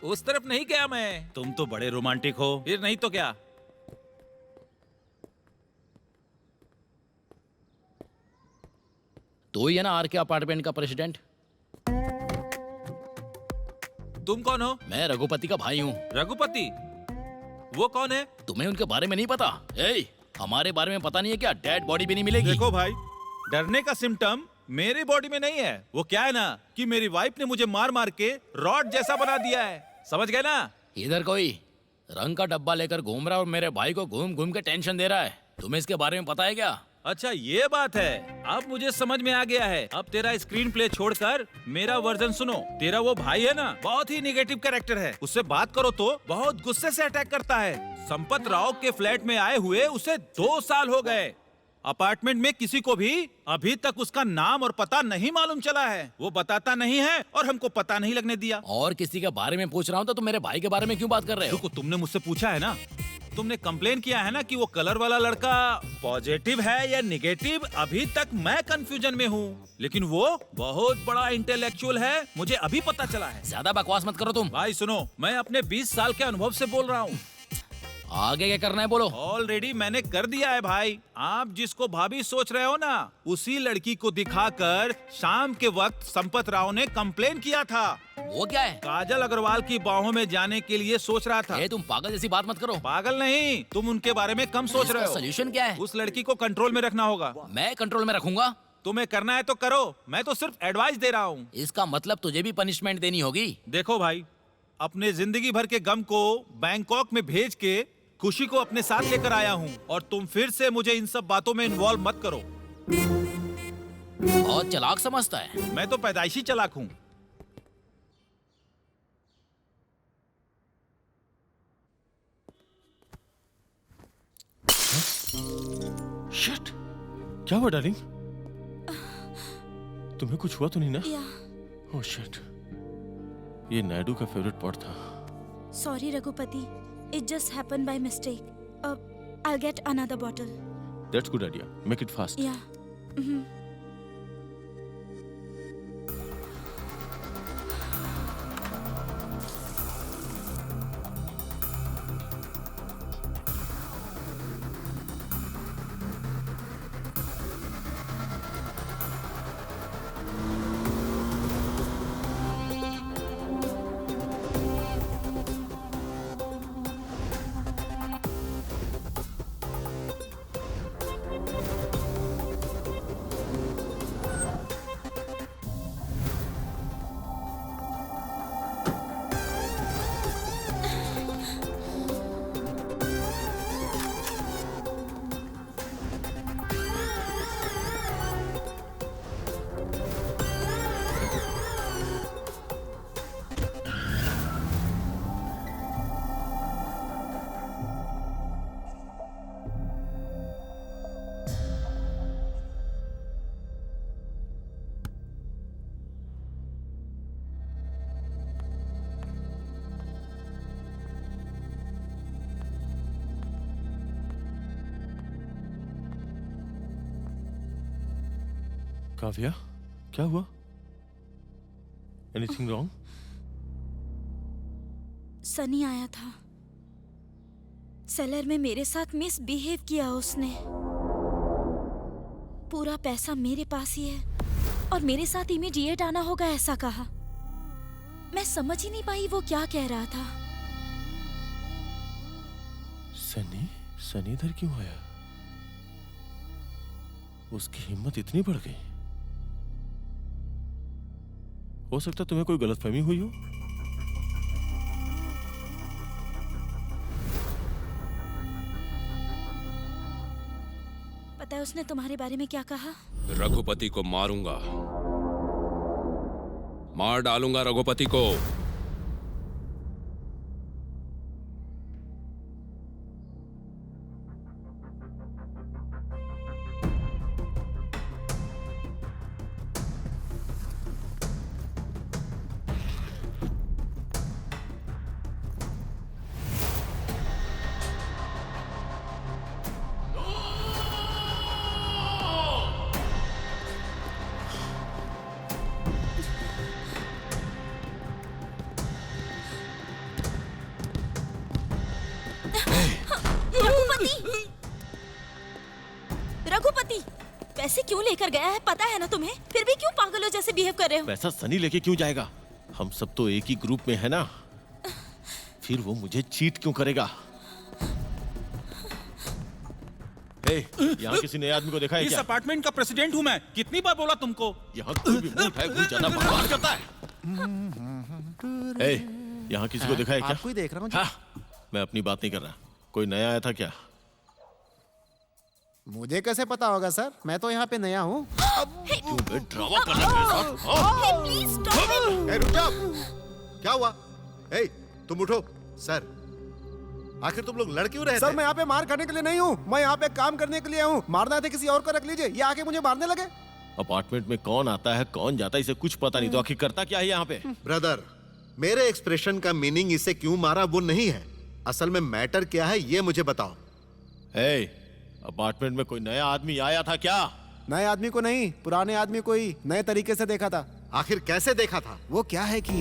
S5: उस तरफ नहीं गया मैं। तुम तो बड़े रोमांटिक हो। फिर नहीं तो क्या।
S12: तो ही है ना आर के अपार्टमेंट का प्रेसिडेंट।
S5: तुम कौन हो?
S12: मैं रघुपति का भाई हूँ।
S5: रघुपति? वो कौन है?
S12: तुम्हें उनके बारे में नहीं पता? हमारे बारे में पता नहीं है क्या? डेड बॉडी भी नहीं मिलेगी।
S5: देखो भाई, डरने का सिम्टम मेरी बॉडी में नहीं है। वो क्या है ना कि मेरी वाइफ ने मुझे मार मार के रॉड जैसा बना दिया है। समझ गए ना?
S12: इधर कोई रंग का डब्बा लेकर घूम रहा है और मेरे भाई को घूम घूम के टेंशन दे रहा है। तुम्हें इसके बारे में पता है क्या?
S5: अच्छा ये बात है, अब मुझे समझ में आ गया है। अब तेरा स्क्रीन प्ले छोड़कर मेरा वर्जन सुनो। तेरा वो भाई है ना, बहुत ही नेगेटिव कैरेक्टर है। उससे बात करो तो बहुत गुस्से से अटैक करता है। संपत राव के फ्लैट में आए हुए उसे 2 साल हो गए। अपार्टमेंट में किसी को भी अभी तक उसका नाम और पता नहीं मालूम चला है। वो बताता नहीं है और हमको पता नहीं लगने दिया।
S12: और किसी के बारे में पूछ रहा हूँ तो तुम मेरे भाई के बारे में क्यों बात कर रहे हो?
S5: तुमने मुझसे पूछा है ना, तुमने कंप्लेन किया है ना कि वो कलर वाला लड़का पॉजिटिव है या निगेटिव। अभी तक मैं कंफ्यूजन में हूँ, लेकिन वो बहुत बड़ा इंटेलेक्चुअल है, मुझे अभी पता चला है।
S12: ज्यादा बकवास मत करो तुम।
S5: भाई सुनो, मैं अपने 20 साल के अनुभव से बोल रहा हूँ।
S12: आगे क्या करना है बोलो।
S5: ऑलरेडी मैंने कर दिया है भाई। आप जिसको भाभी सोच रहे हो ना, उसी लड़की को दिखाकर शाम के वक्त संपत राव ने कंप्लेन किया था।
S12: वो क्या है?
S5: काजल अग्रवाल की बाहों में जाने के लिए सोच रहा था।
S12: तुम पागल जैसी बात मत करो।
S5: पागल नहीं, तुम उनके बारे में कम सोच रहे हो।
S12: सोल्यूशन क्या है?
S5: उस लड़की को कंट्रोल में रखना होगा।
S12: मैं कंट्रोल में रखूंगा?
S5: तुम्हें करना है तो करो, मैं तो सिर्फ एडवाइस दे रहा हूँ।
S12: इसका मतलब तुझे भी पनिशमेंट देनी होगी।
S5: देखो भाई, अपने जिंदगी भर के गम को बैंकॉक में भेज के खुशी को अपने साथ लेकर आया हूँ, और तुम फिर से मुझे इन सब बातों में इन्वॉल्व मत करो।
S12: बहुत चालाक समझता है।
S5: मैं तो पैदाइशी चालाक हूँ।
S10: शिट, क्या हुआ डार्लिंग? तुम्हें कुछ हुआ तो नहीं ना? ओह शिट, ये नायडू का फेवरेट पॉट था।
S13: Sorry Raghupati, it just happened by mistake. I'll get another bottle.
S10: That's good idea. Make it fast.
S13: Yeah. Mm-hmm.
S10: Kavya, क्या हुआ? Anything wrong?
S13: सनी आया था। सेलर में मेरे साथ मिसबिहेव किया उसने। पूरा पैसा मेरे पास ही है और मेरे साथ इमीडिएट आना होगा ऐसा कहा। मैं समझ ही नहीं पाई वो क्या कह रहा था।
S10: सनी इधर क्यों आया? उसकी हिम्मत इतनी बढ़ गई। हो सकता तुम्हें कोई गलतफहमी हुई हो।
S13: पता है उसने तुम्हारे बारे में क्या कहा?
S14: रघुपति को मारूंगा, मार डालूंगा रघुपति को।
S13: रघुपति पैसे क्यों लेकर गया है पता है ना तुम्हें? फिर भी क्यों पागलों जैसे बिहेव कर रहे हो?
S10: पैसा सनी लेके क्यों जाएगा? हम सब तो एक ही ग्रुप में है ना। फिर वो मुझे चीट क्यों करेगा? यहाँ किसी नए आदमी को देखा है
S5: इस
S10: क्या?
S5: अपार्टमेंट का प्रेसिडेंट हूँ मैं। कितनी बार बोला तुमको?
S10: यहाँ कोई भी मुंह उठाए भूल जाता बर्बाद करता है। यहाँ किसी को देखा है क्या?
S8: आपको ही देख रहा हूँ।
S10: हाँ, मैं अपनी बात नहीं कर रहा। कोई नया आया था क्या?
S15: मुझे कैसे पता होगा सर? मैं तो यहाँ पे नया हूँ।
S10: क्यों बे ड्रामा कर रहा है?
S8: Please stop. रुक जाओ। क्या हुआ? तुम उठो। सर, आखिर तुम लोग लड़ क्यों रहे थे?
S15: सर मैं यहाँ पे मार करने के लिए नहीं हूँ। मैं यहाँ पे काम करने के लिए हूँ। मारना थे किसी और को रख लीजिए। ये आके मुझे मारने लगे।
S10: अपार्टमेंट में कौन आता है कौन जाता है इसे कुछ पता नहीं, तो आखिर करता क्या है यहाँ पे?
S8: ब्रदर, मेरे एक्सप्रेशन का मीनिंग इसे क्यों मारा वो नहीं है। असल में मैटर क्या है ये मुझे बताओ।
S10: अपार्टमेंट में कोई नया आदमी आया था क्या?
S15: नए आदमी को नहीं, पुराने आदमी को ही नए तरीके से देखा था।
S8: आखिर कैसे देखा था?
S15: वो क्या है कि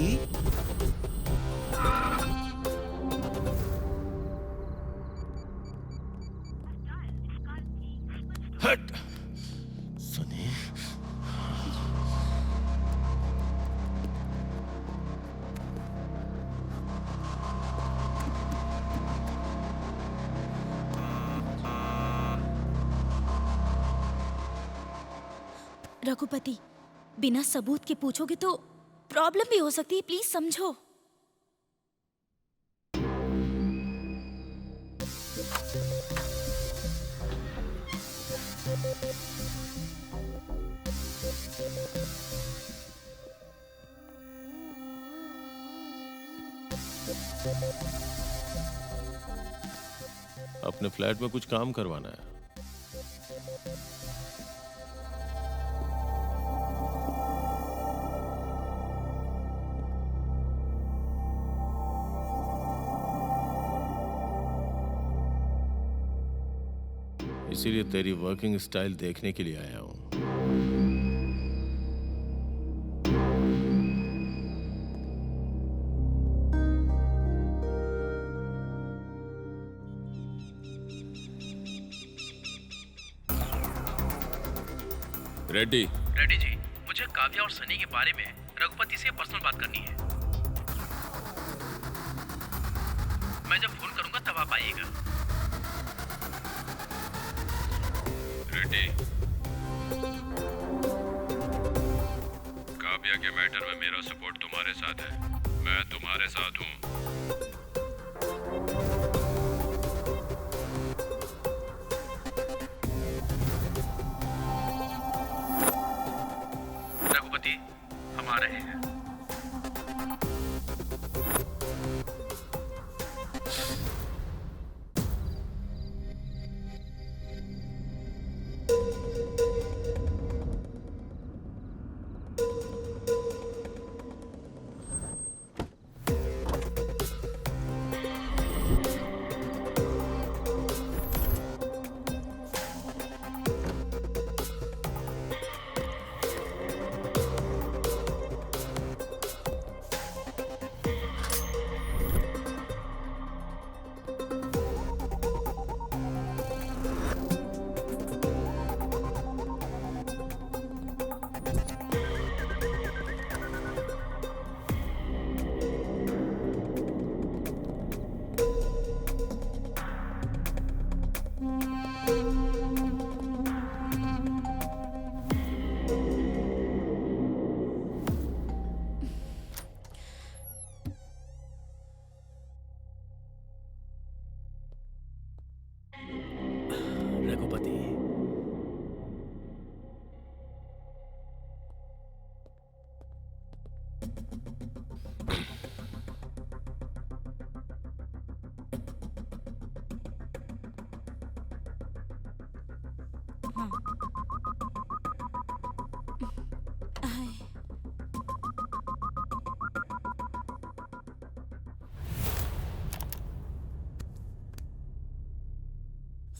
S10: हट सनी।
S13: रघुपति बिना सबूत के पूछोगे तो प्रॉब्लम भी हो सकती है। प्लीज समझो।
S10: अपने फ्लैट में कुछ काम करवाना है। इसीलिए तेरी वर्किंग स्टाइल देखने के लिए आया हूं।
S14: रेड्डी
S6: जी, मुझे काव्या और सनी के बारे में रघुपति से पर्सनल बात करनी है। मैं जब फोन करूंगा तब आप आइएगा।
S14: रेड्डी, काव्या के मैटर में मेरा सपोर्ट तुम्हारे साथ है। मैं तुम्हारे साथ हूं।
S6: रघुपति, हम आ रहे हैं।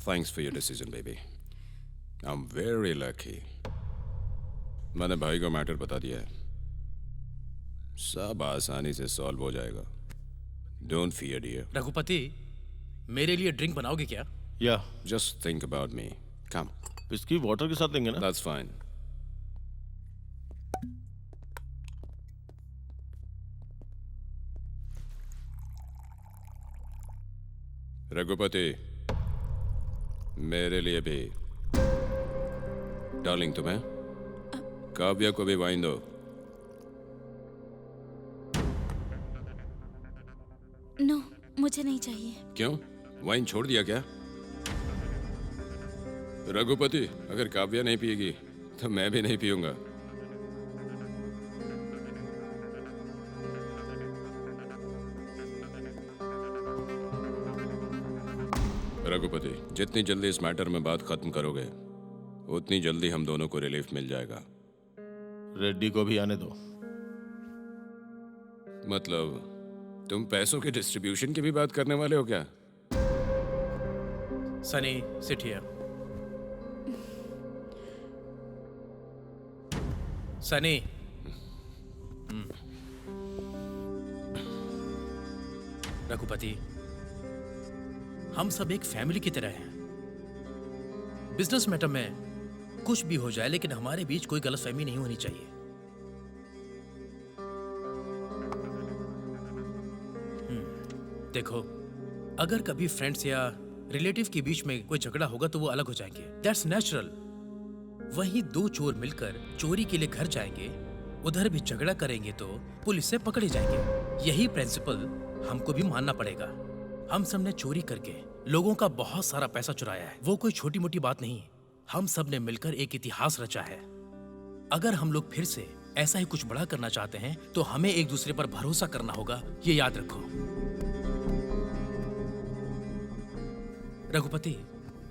S14: Thanks for your decision, baby. I'm very lucky. मैंने भाई को मैटर बता दिया है. सब आसानी से सॉल्व हो जाएगा. Don't fear, dear.
S6: रघुपति, मेरे लिए ड्रिंक बनाओगे क्या?
S10: या
S14: Just think about me. Come.
S10: Whisky water के साथ लेंगे ना?
S14: That's fine. रघुपति, मेरे लिए भी. डार्लिंग, तुम्हें? काव्या को भी वाइन दो.
S13: नो, मुझे नहीं चाहिए.
S14: क्यों? वाइन छोड़ दिया क्या? रघुपति, अगर काव्या नहीं पिएगी तो मैं भी नहीं पीऊंगा. रघुपति, जितनी जल्दी इस मैटर में बात खत्म करोगे उतनी जल्दी हम दोनों को रिलीफ मिल जाएगा.
S10: रेड्डी को भी आने दो.
S14: मतलब तुम पैसों के डिस्ट्रीब्यूशन की भी बात करने वाले हो क्या?
S6: Sunny, sit here. Sunny. Raghupati, हम सब एक फैमिली की तरह हैं. बिजनेस मैटर में कुछ भी हो जाए लेकिन हमारे बीच कोई गलतफहमी नहीं होनी चाहिए. देखो, अगर कभी फ्रेंड्स या रिलेटिव के बीच में कोई झगड़ा होगा तो वो अलग हो जाएंगे. That's natural. वहीं दो चोर मिलकर चोरी के लिए घर जाएंगे, उधर भी झगड़ा करेंगे तो पुलिस से पकड़े जाएंगे. यही प्रिंसिपल हमको भी मानना पड़ेगा. हम सब ने चोरी करके लोगों का बहुत सारा पैसा चुराया है. वो कोई छोटी मोटी बात नहीं. हम सब ने मिलकर एक इतिहास रचा है. अगर हम लोग फिर से ऐसा ही कुछ बड़ा करना चाहते हैं तो हमें एक दूसरे पर भरोसा करना होगा. ये याद रखो. रघुपति,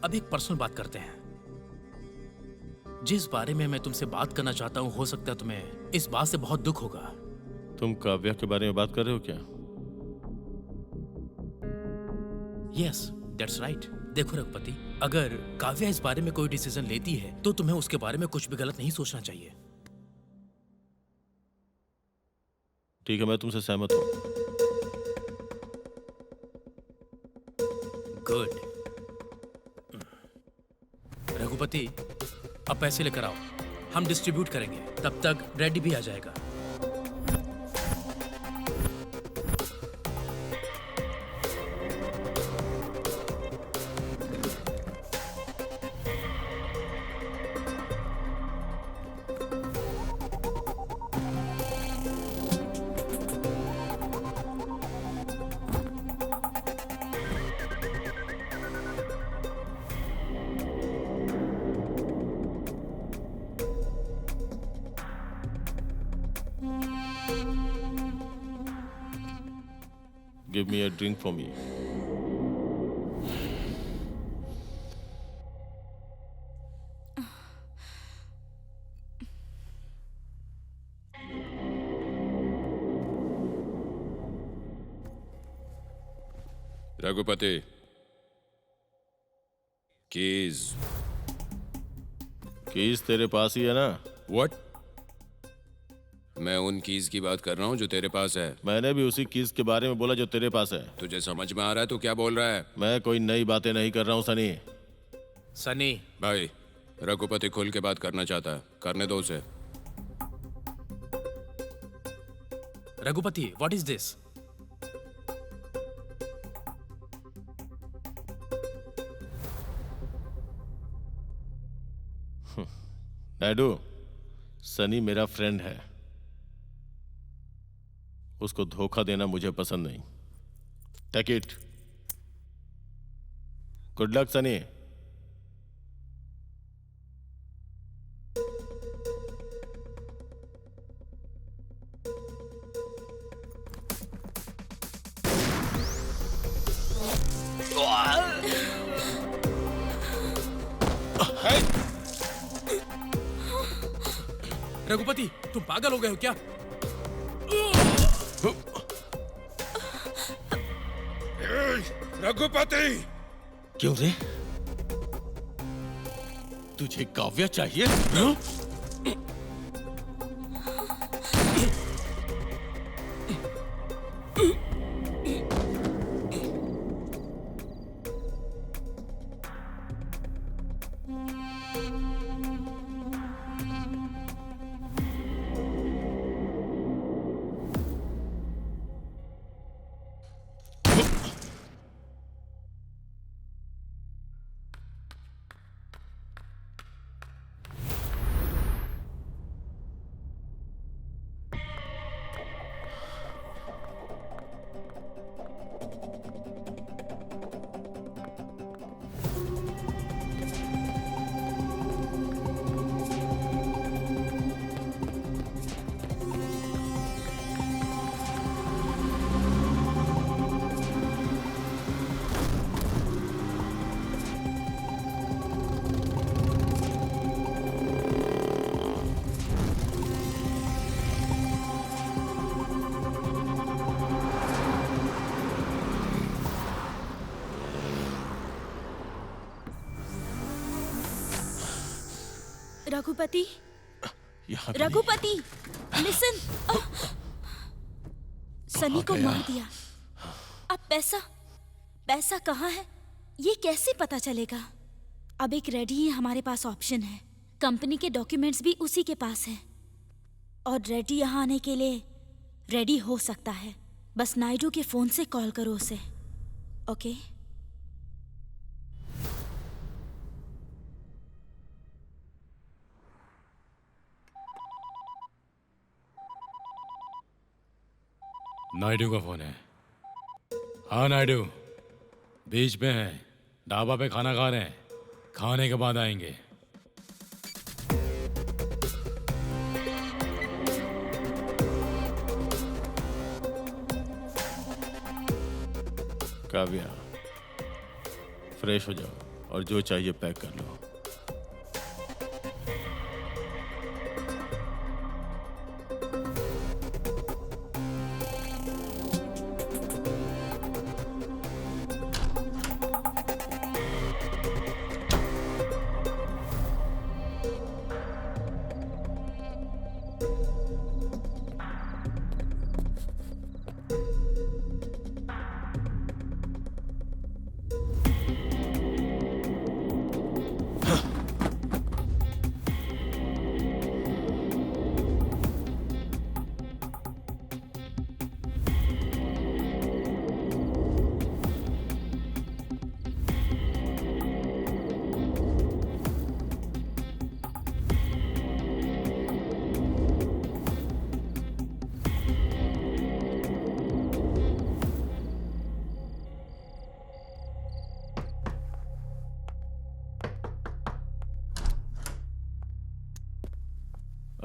S6: अब एक पर्सनल बात करते हैं. जिस बारे में मैं तुमसे बात करना चाहता हूँ, हो सकता है तुम्हें इस बात से बहुत दुख होगा.
S10: तुम काव्या के बारे में बात कर रहे हो क्या?
S6: Yes, that's right. देखो रघुपति, अगर काव्या इस बारे में कोई डिसीजन लेती है तो तुम्हें उसके बारे में कुछ भी गलत नहीं सोचना चाहिए.
S10: ठीक है, मैं तुमसे सहमत हूँ.
S6: गुड. रघुपति, अब पैसे लेकर आओ. हम डिस्ट्रीब्यूट करेंगे. तब तक रेडी भी आ जाएगा.
S10: Give me a drink for me.
S14: Raghupati, keys.
S10: Keys तेरे पास ही है ना?
S14: What? मैं उन कीज की बात कर रहा हूँ जो तेरे पास है.
S10: मैंने भी उसी कीज के बारे में बोला जो तेरे पास है.
S14: तुझे समझ में आ रहा है तू क्या बोल रहा है?
S10: मैं कोई नई बातें नहीं कर रहा हूँ सनी.
S6: सनी
S14: भाई, रघुपति खुल के बात करना चाहता है. करने दो उसे.
S6: Raghupati, what is this?
S10: Naidu, Sunny मेरा फ्रेंड है. उसको धोखा देना मुझे पसंद नहीं. Take it. Good luck Sunny.
S6: Raghupati, तुम पागल हो गए हो क्या?
S14: रघुपति!
S10: क्यों रे?
S11: तुझे काव्या चाहिए हाँ?
S13: रघुपति,
S10: यहाँ पे
S13: रघुपति, लिसन। सनी को
S10: गया?
S13: मार दिया। अब पैसा, पैसा कहाँ है? ये कैसे पता चलेगा? अब एक रेडी ही हमारे पास ऑप्शन है। कंपनी के डॉक्यूमेंट्स भी उसी के पास हैं। और रेडी यहाँ आने के लिए रेडी हो सकता है। बस नायडू के फोन से कॉल करो उसे। ओके?
S11: नायडू का फोन है। हाँ नायडू, बीच में है, ढाबा पे खाना खा रहे हैं, खाने के बाद आएंगे।
S10: काव्या, फ्रेश हो जाओ और जो चाहिए पैक कर लो।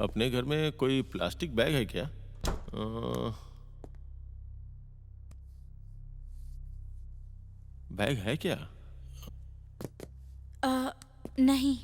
S10: अपने घर में कोई प्लास्टिक बैग है क्या? बैग है क्या?
S13: नहीं।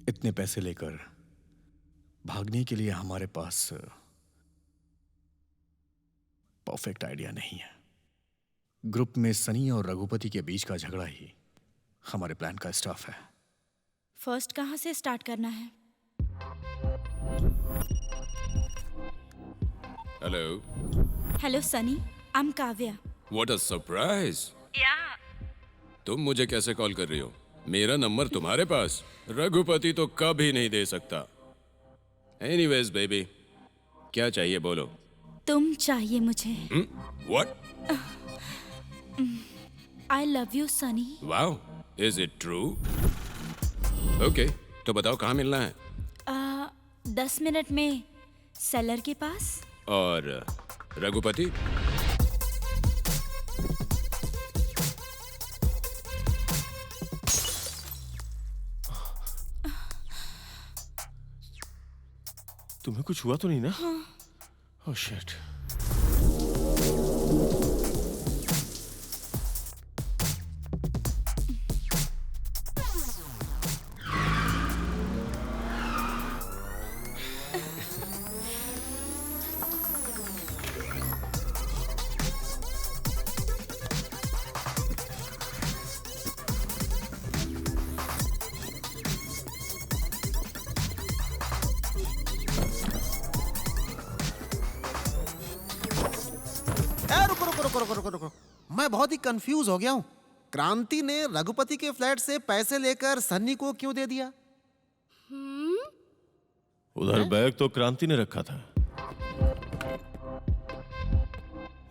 S3: इतने पैसे लेकर भागने के लिए हमारे पास परफेक्ट आइडिया नहीं है। ग्रुप में सनी और रघुपति के बीच का झगड़ा ही हमारे प्लान का स्टाफ है।
S13: फर्स्ट कहाँ से स्टार्ट करना है?
S14: Hello.
S13: Hello Sunny, I am Kavya.
S14: What a surprise. तुम मुझे कैसे कॉल कर रही हो? मेरा नंबर तुम्हारे पास? रघुपति तो कभी नहीं दे सकता। एनीवेज बेबी, क्या चाहिए बोलो।
S13: तुम चाहिए मुझे।
S14: What?
S13: I love you Sunny.
S14: Wow, is it true? Okay, तो बताओ कहाँ मिलना है?
S13: 10 मिनट में सेलर के पास।
S14: और रघुपति?
S10: तुम्हें कुछ हुआ तो नहीं ना? Oh shit.
S15: रुको। मैं बहुत ही कंफ्यूज हो गया हूँ। क्रांति ने रघुपति के फ्लैट से पैसे लेकर सन्नी को क्यों दे दिया?
S10: उधर बैग तो क्रांति ने रखा था,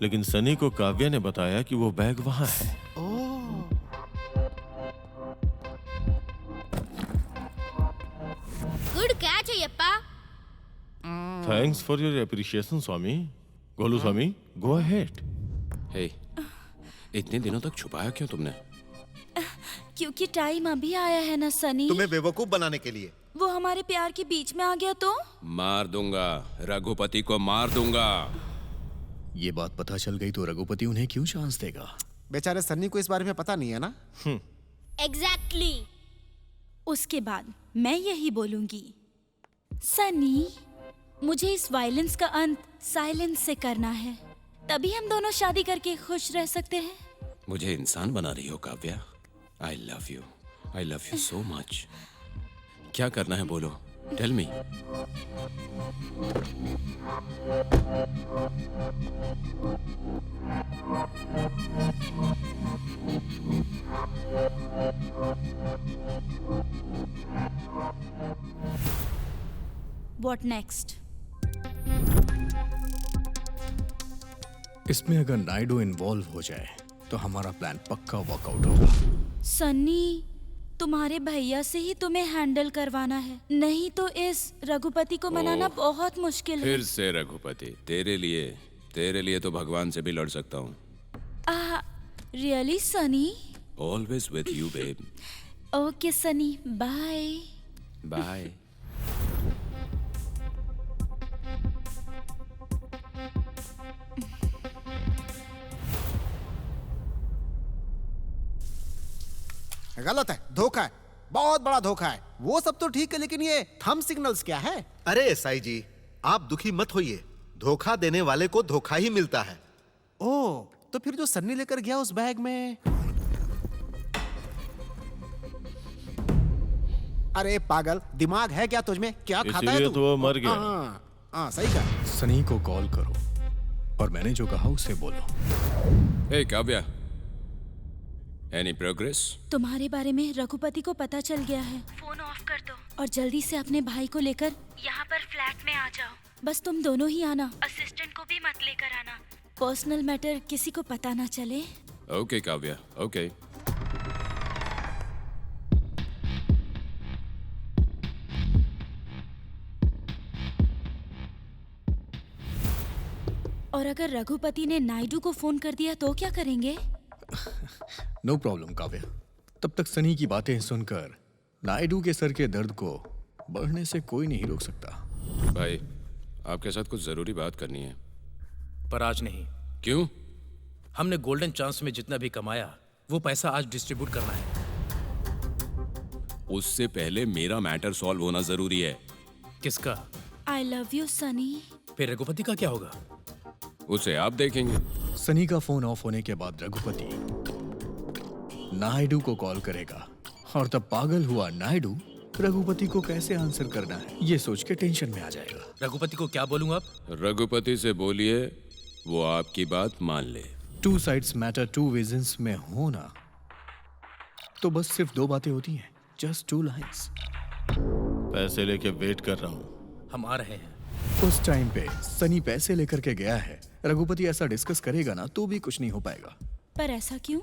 S10: लेकिन सनी को काव्या ने बताया कि वो बैग वहां है।
S9: गुड कैच है यप्पा।
S10: Thanks for your appreciation Swami. Golu Swami, go ahead.
S14: Hey, इतने दिनों तक छुपाया क्यों तुमने?
S13: क्योंकि टाइम अभी आया है ना सनी।
S8: तुम्हें बेवकूफ बनाने के लिए।
S13: वो हमारे प्यार के बीच में आ गया तो?
S14: मार दूंगा, रघुपति को मार दूंगा।
S3: ये बात पता चल गई तो रघुपति उन्हें क्यों चांस देगा?
S15: बेचारे सन्नी को इस बारे में पता नहीं है ना।
S9: एग्जैक्टली।
S13: उसके बाद मैं यही बोलूंगी, सनी, मुझे इस वायलेंस का अंत साइलेंस से करना है, तभी हम दोनों शादी करके खुश रह सकते हैं।
S14: मुझे इंसान बना रही हो Kavya. I love you so much. क्या करना है बोलो, टेल मी।
S13: What next?
S3: इसमें अगर नायडू इन्वॉल्व हो जाए तो हमारा प्लान पक्का वर्कआउट होगा।
S13: सन्नी, तुम्हारे भैया से ही तुम्हें हैंडल करवाना है, नहीं तो इस रघुपति को मनाना बहुत मुश्किल है।
S14: फिर से रघुपति, तेरे लिए तो भगवान से भी लड़ सकता हूँ।
S13: Really Sunny?
S14: Always with you babe.
S13: Okay Sunny, bye.
S14: Bye.
S15: गलत है, धोखा है, बहुत बड़ा धोखा है। वो सब तो ठीक है, लेकिन ये थंब सिग्नल्स क्या है?
S8: अरे एसआई जी, आप दुखी मत होइए। धोखा देने वाले को धोखा ही मिलता है।
S15: ओह, तो फिर जो सन्नी लेकर गया उस बैग में अरे पागल, दिमाग है क्या तुझमें? क्या खाता है
S10: इसीलिए
S15: तू?
S10: तो वो मर गया।
S15: हाँ सही कहा।
S3: सनी को कॉल करो और मैंने जो कहा उसे बोलो।
S14: हे काव्या, एनी प्रोग्रेस?
S13: तुम्हारे बारे में रघुपति को पता चल गया है। फोन ऑफ कर दो और जल्दी से अपने भाई को लेकर यहाँ पर फ्लैट में आ जाओ। बस तुम दोनों ही आना, असिस्टेंट को भी मत लेकर आना। पर्सनल मैटर किसी को पता ना चले।
S14: Okay Kavya, okay.
S13: और अगर रघुपति ने नायडू को फोन कर दिया तो क्या करेंगे?
S3: नो प्रॉब्लम काव्या, तब तक सनी की बातें सुनकर नायडू के सर के दर्द को बढ़ने से कोई नहीं रोक सकता।
S14: भाई, आपके साथ कुछ जरूरी बात करनी है।
S6: पर आज नहीं।
S14: क्यों?
S6: हमने गोल्डन चांस में जितना भी कमाया वो पैसा आज डिस्ट्रीब्यूट करना है।
S14: उससे पहले मेरा मैटर सॉल्व होना जरूरी है।
S6: किसका?
S13: I love you Sunny.
S6: फिर रघुपति का क्या होगा?
S14: उसे आप देखेंगे।
S3: सनी का फोन ऑफ होने के बाद रघुपति नायडू को कॉल करेगा और तब पागल हुआ नायडू रघुपति को कैसे आंसर करना है ये सोच के टेंशन में आ जाएगा।
S6: रघुपति को क्या बोलूं आप?
S14: रघुपति से बोलिए वो आपकी बात मान ले।
S3: Two sides matter, two visions में हो ना तो बस सिर्फ दो बातें होती हैं, जस्ट टू लाइन्स।
S10: पैसे लेके वेट कर रहा हूँ।
S6: हम आ रहे हैं।
S3: उस टाइम पे सनी पैसे लेकर के गया है, रघुपति ऐसा डिस्कस करेगा ना तो भी कुछ नहीं हो पाएगा।
S13: पर ऐसा क्यों?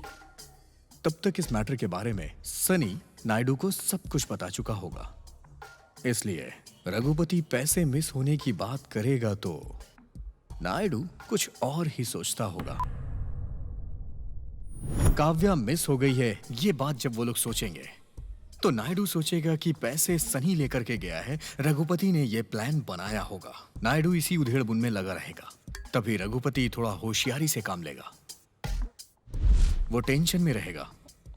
S3: तब तक इस मैटर के बारे में सनी नायडू को सब कुछ बता चुका होगा, इसलिए रघुपति पैसे मिस होने की बात करेगा तो नायडू कुछ और ही सोचता होगा। काव्या मिस हो गई है ये बात जब वो लोग सोचेंगे तो नायडू सोचेगा कि पैसे सनी लेकर के गया है, रघुपति ने ये प्लान बनाया होगा। नायडू इसी उधेड़बुन में लगा रहेगा। तभी रघुपति थोड़ा होशियारी से काम लेगा। वो टेंशन में रहेगा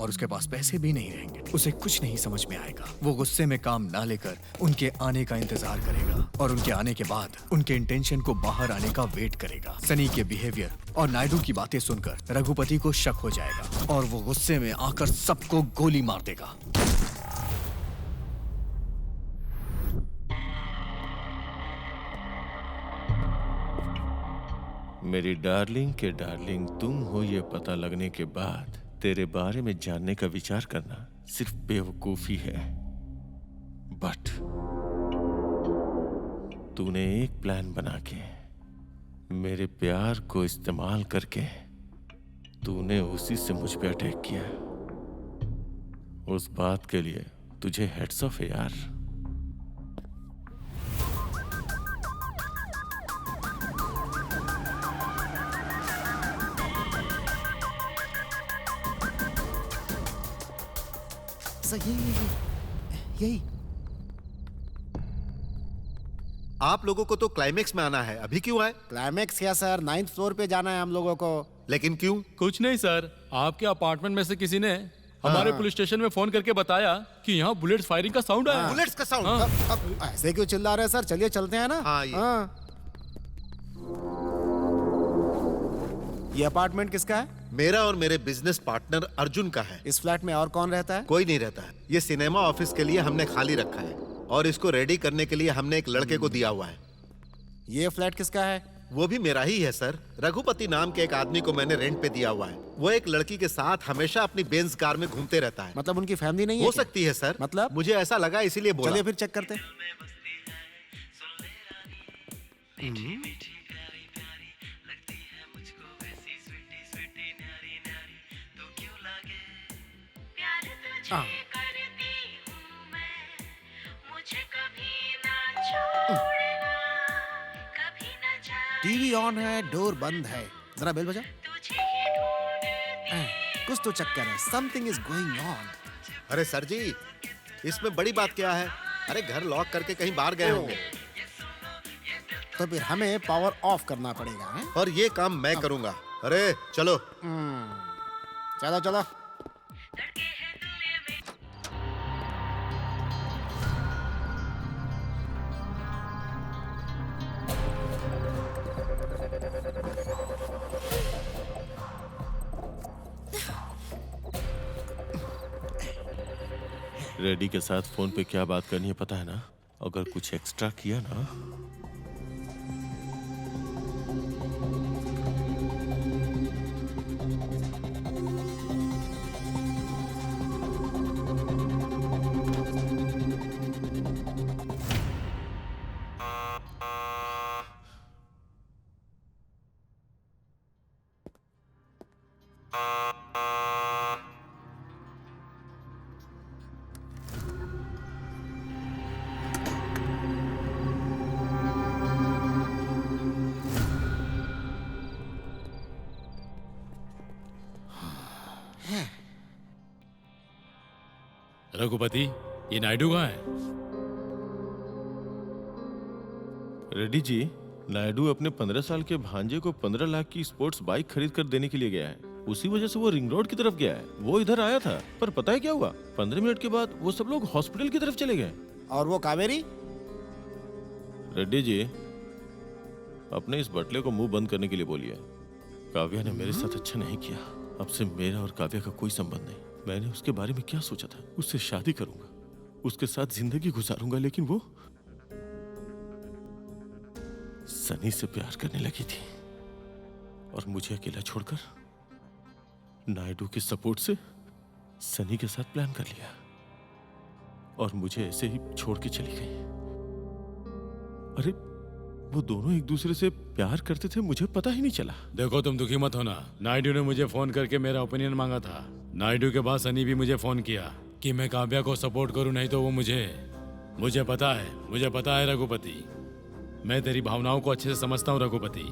S3: और उसके पास पैसे भी नहीं रहेंगे। उसे कुछ नहीं समझ में आएगा। वो गुस्से में काम ना लेकर उनके आने का इंतजार करेगा और उनके आने के बाद उनके इंटेंशन को बाहर आने का वेट करेगा। सनी के बिहेवियर और नायडू की बातें सुनकर रघुपति को शक हो जाएगा और वो गुस्से में आकर सबको गोली मार देगा।
S10: मेरी डार्लिंग के डार्लिंग तुम हो ये पता लगने के बाद तेरे बारे में जानने का विचार करना सिर्फ बेवकूफी है। बट तूने एक प्लान बना के मेरे प्यार को इस्तेमाल करके तूने उसी से मुझ पे अटैक किया। उस बात के लिए तुझे हेड्स ऑफ है यार।
S15: यही
S8: आप लोगों को तो क्लाइमेक्स में आना है, अभी क्यों आए?
S15: क्लाइमेक्स क्या सर, 9th फ्लोर पे जाना है हम लोगों को।
S8: लेकिन क्यों?
S16: कुछ नहीं सर, आपके अपार्टमेंट में से किसी ने हमारे पुलिस स्टेशन में फोन करके बताया कि यहाँ बुलेट्स फायरिंग का साउंड आया।
S8: बुलेट्स का साउंड?
S15: अब ऐसे क्यों चिल्ला रहे हैं सर? चलिए चलते हैं ना। ये अपार्टमेंट किसका है?
S8: मेरा और मेरे बिजनेस पार्टनर अर्जुन का है।
S15: इस फ्लैट में और कौन रहता है?
S8: कोई नहीं रहता है। ये सिनेमा ऑफिस के लिए हमने खाली रखा है और इसको रेडी करने के लिए हमने एक लड़के को दिया हुआ है।
S15: ये फ्लैट किसका है?
S8: वो भी मेरा ही है सर। रघुपति नाम के एक आदमी को मैंने रेंट पे दिया हुआ है। वो एक लड़की के साथ हमेशा अपनी बेंज कार में घूमते रहता है।
S15: मतलब उनकी फैमिली नहीं है?
S8: हो सकती है सर,
S15: मतलब
S8: मुझे ऐसा लगा इसीलिए बोला।
S15: चलिए फिर चेक करते। टीवी ऑन है, डोर बंद है। जरा बेल बजा। कुछ तो चक्कर है, समथिंग इज गोइंग ऑन।
S8: अरे सर जी, इसमें बड़ी बात क्या है? अरे घर लॉक करके कहीं बाहर गए होंगे।
S15: तो फिर हमें पावर ऑफ करना पड़ेगा है?
S8: और ये काम मैं करूंगा। अरे चलो
S15: चलो चलो।
S10: रेडी के साथ फोन पे क्या बात करनी है पता है ना? अगर कुछ एक्स्ट्रा किया ना
S11: रघुपति, ये नायडू कहाँ है?
S10: रेड्डी जी, नायडू अपने 15 साल के भांजे को 15 लाख की स्पोर्ट्स बाइक खरीद कर देने के लिए गया है। उसी वजह से वो रिंग रोड की तरफ गया है। वो इधर आया था, पर पता है क्या हुआ? 15 मिनट के बाद वो सब लोग हॉस्पिटल की तरफ चले गए।
S15: और वो कावेरी?
S10: रेड्डी जी, अपने इस बटले को मुंह बंद करने के लिए बोलिए। काव्या ने मेरे साथ अच्छा नहीं किया। अब से मेरा और काव्या का कोई संबंध नहीं। मैंने उसके बारे में क्या सोचा था? उससे शादी करूंगा, उसके साथ जिंदगी गुजारूंगा, लेकिन वो सनी से प्यार करने लगी थी और मुझे अकेला छोड़कर नायडू के सपोर्ट से सनी के साथ प्लान कर लिया और मुझे ऐसे ही छोड़ के चली गई। अरे वो दोनों एक दूसरे से प्यार करते थे, मुझे पता ही नहीं चला।
S11: देखो, तुम दुखी मत होना। नायडू ने मुझे फोन करके मेरा ओपिनियन मांगा था। नायडू के बाद सनी भी मुझे फोन किया कि मैं काव्या को सपोर्ट करूं, नहीं तो वो मुझे पता है रघुपति। मैं तेरी भावनाओं को अच्छे से समझता हूं रघुपति,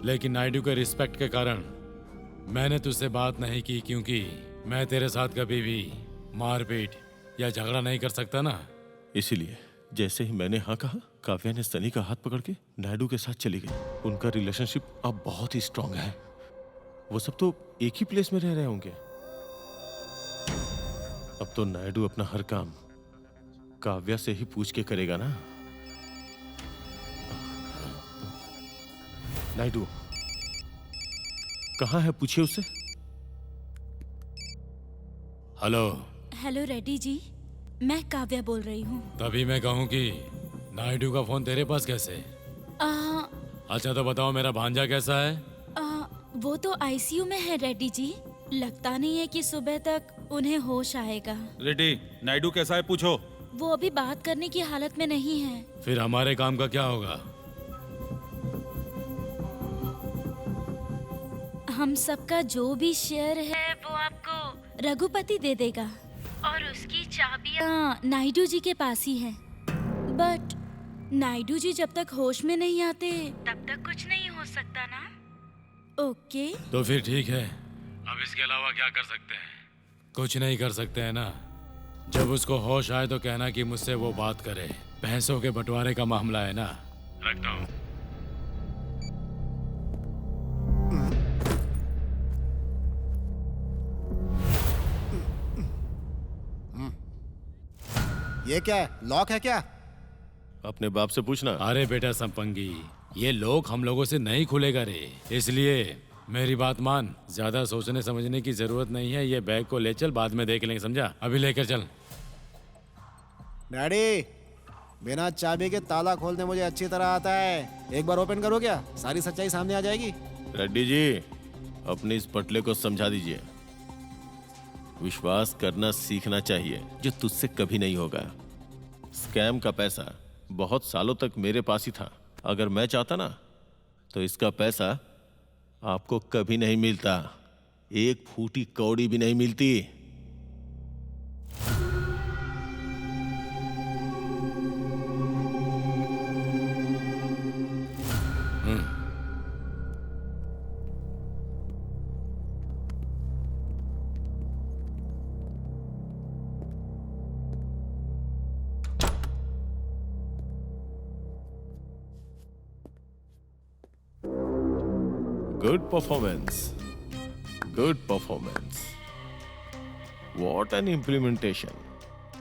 S11: लेकिन नायडू के रिस्पेक्ट के कारण मैंने तुझसे बात नहीं की, क्योंकि मैं तेरे साथ कभी भी मारपीट या झगड़ा नहीं कर सकता ना।
S10: इसीलिए जैसे ही मैंने हाँ कहा, काव्या ने सनी का हाथ पकड़ के नायडू के साथ चली गई। उनका रिलेशनशिप अब बहुत ही स्ट्रांग है। वो सब तो एक ही प्लेस में रह रहे होंगे। अब तो नायडू अपना हर काम काव्या से ही पूछ के करेगा ना। नायडू कहाँ है? पूछिए उससे।
S13: हेलो रेड्डी जी, मैं काव्या बोल रही हूँ।
S11: तभी मैं कहूँ कि नायडू का फोन तेरे पास कैसे? अच्छा तो बताओ, मेरा भांजा कैसा है?
S13: वो तो आईसीयू में है रेड्डी जी। लगता नहीं है कि सुबह तक उन्हें होश आएगा।
S5: रेड्डी, नायडू कैसा है पूछो।
S13: वो अभी बात करने की हालत में नहीं है।
S11: फिर हमारे काम का क्या होगा?
S13: हम सबका जो भी शेयर है वो आपको रघुपति दे देगा और उसकी चाबियां नायडू जी के पास ही है। बट नायडू जी जब तक होश में नहीं आते तब तक कुछ नहीं हो सकता ना। ओके
S11: तो फिर ठीक है। अब इसके अलावा क्या कर सकते हैं? कुछ नहीं कर सकते हैं ना। जब उसको होश आए तो कहना कि मुझसे वो बात करे। पैसों के बंटवारे का मामला है ना। रखता हूँ।
S15: ये क्या है? लॉक है क्या?
S10: अपने बाप से पूछना।
S11: अरे बेटा संपंगी, ये लोग हम लोगों से नहीं खुलेगा रे। इसलिए मेरी बात मान, ज्यादा सोचने समझने की जरूरत नहीं है। ये बैग को ले चल, बाद में देख लेंगे, समझा? अभी लेकर चल।
S15: डैडी, बिना चाबी के ताला खोलने मुझे अच्छी तरह आता है। एक बार ओपन करो क्या, सारी सच्चाई सामने आ जाएगी।
S10: रेड्डी जी, अपने इस पटले को समझा दीजिए। विश्वास करना सीखना चाहिए, जो तुझसे कभी नहीं होगा। स्कैम का पैसा बहुत सालों तक मेरे पास ही था। अगर मैं चाहता ना तो इसका पैसा आपको कभी नहीं मिलता। एक फूटी कौड़ी भी नहीं मिलती। Good performance. Good performance. What an implementation.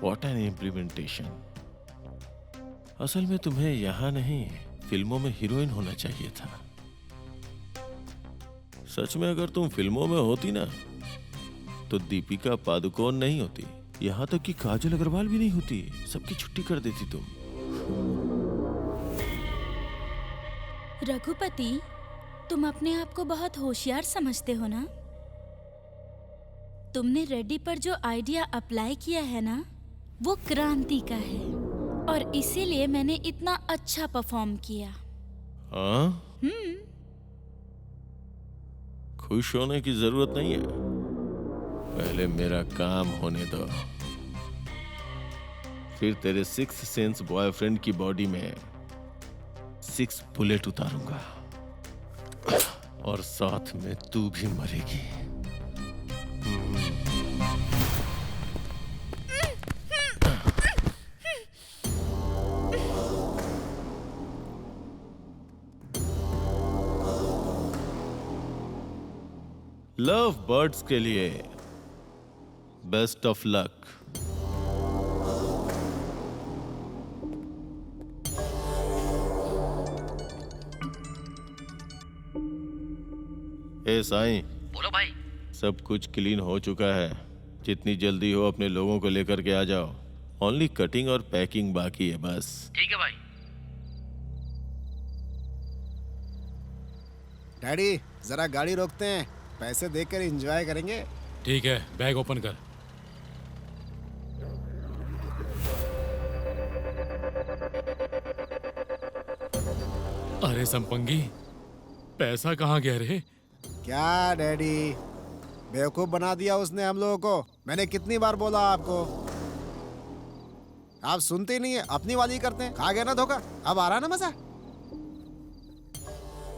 S10: What an implementation. असल में तुम्हें यहाँ नहीं, फिल्मों में हीरोइन होना चाहिए था। सच में अगर तुम फिल्मों में होती ना तो दीपिका पादुकोण नहीं होती, यहाँ तक कि काजल अग्रवाल भी नहीं होती, सबकी छुट्टी कर देती तुम।
S13: रघुपति, तुम अपने आप को बहुत होशियार समझते हो ना? तुमने रेड्डी पर जो आइडिया अप्लाई किया है ना, वो क्रांति का है और इसीलिए मैंने इतना अच्छा परफॉर्म किया।
S10: हाँ? खुश होने की जरूरत नहीं है, पहले मेरा काम होने दो, फिर तेरे 6 सेंस बॉयफ्रेंड की बॉडी में 6 बुलेट उतारूंगा और साथ में तू भी मरेगी। लव बर्ड्स के लिए बेस्ट ऑफ लक। ए साईं,
S12: बोलो भाई।
S10: सब कुछ क्लीन हो चुका है, जितनी जल्दी हो अपने लोगों को लेकर के आ जाओ। ओनली कटिंग और पैकिंग बाकी है बस।
S12: ठीक है भाई।
S15: डैडी जरा गाड़ी रोकते हैं, पैसे देकर एंजॉय करेंगे।
S16: ठीक है, बैग ओपन कर। अरे संपंगी, पैसा कहाँ गया रे?
S15: क्या डैडी, बेवकूफ बना दिया उसने हम लोगों को। मैंने कितनी बार बोला आपको, आप सुनते ही नहीं है, अपनी वाली करते हैं। खा गया ना धोखा, अब आ रहा ना मजा।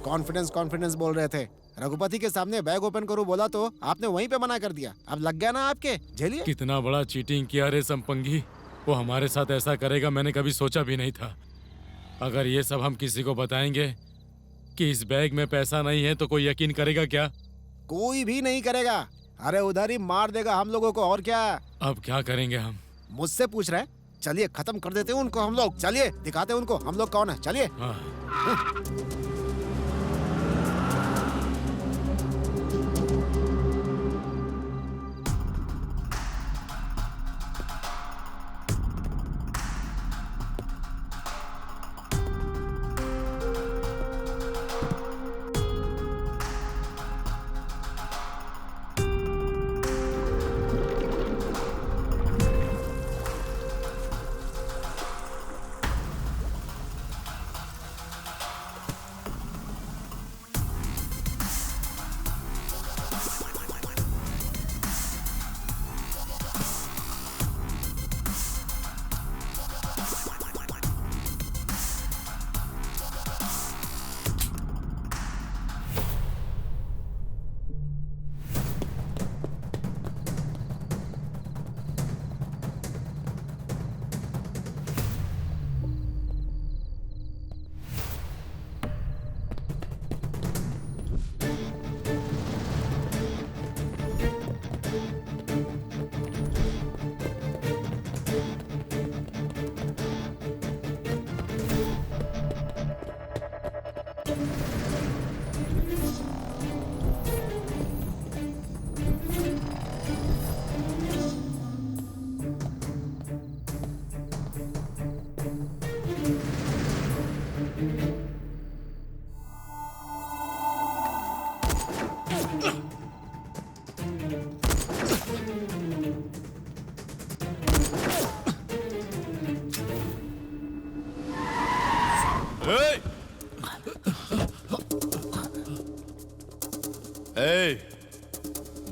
S15: कॉन्फिडेंस कॉन्फिडेंस बोल रहे थे, रघुपति के सामने बैग ओपन करूं बोला तो आपने वहीं पे मना कर दिया। अब लग गया ना आपके, झेलिए।
S16: कितना बड़ा चीटिंग किया रे संपंगी, वो हमारे साथ ऐसा करेगा मैंने कभी सोचा भी नहीं था। अगर ये सब हम किसी को बताएंगे कि इस बैग में पैसा नहीं है तो कोई यकीन करेगा क्या?
S15: कोई भी नहीं करेगा। अरे उधर ही मार देगा हम लोगों को, और क्या।
S16: अब क्या करेंगे हम?
S15: मुझसे पूछ रहे हैं? चलिए खत्म कर देते हैं उनको हम लोग। चलिए दिखाते हैं उनको हम लोग कौन है। चलिए।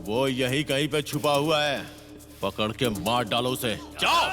S10: वो यही कहीं पे छुपा हुआ है, पकड़ के मार डालो उसे। जाओ।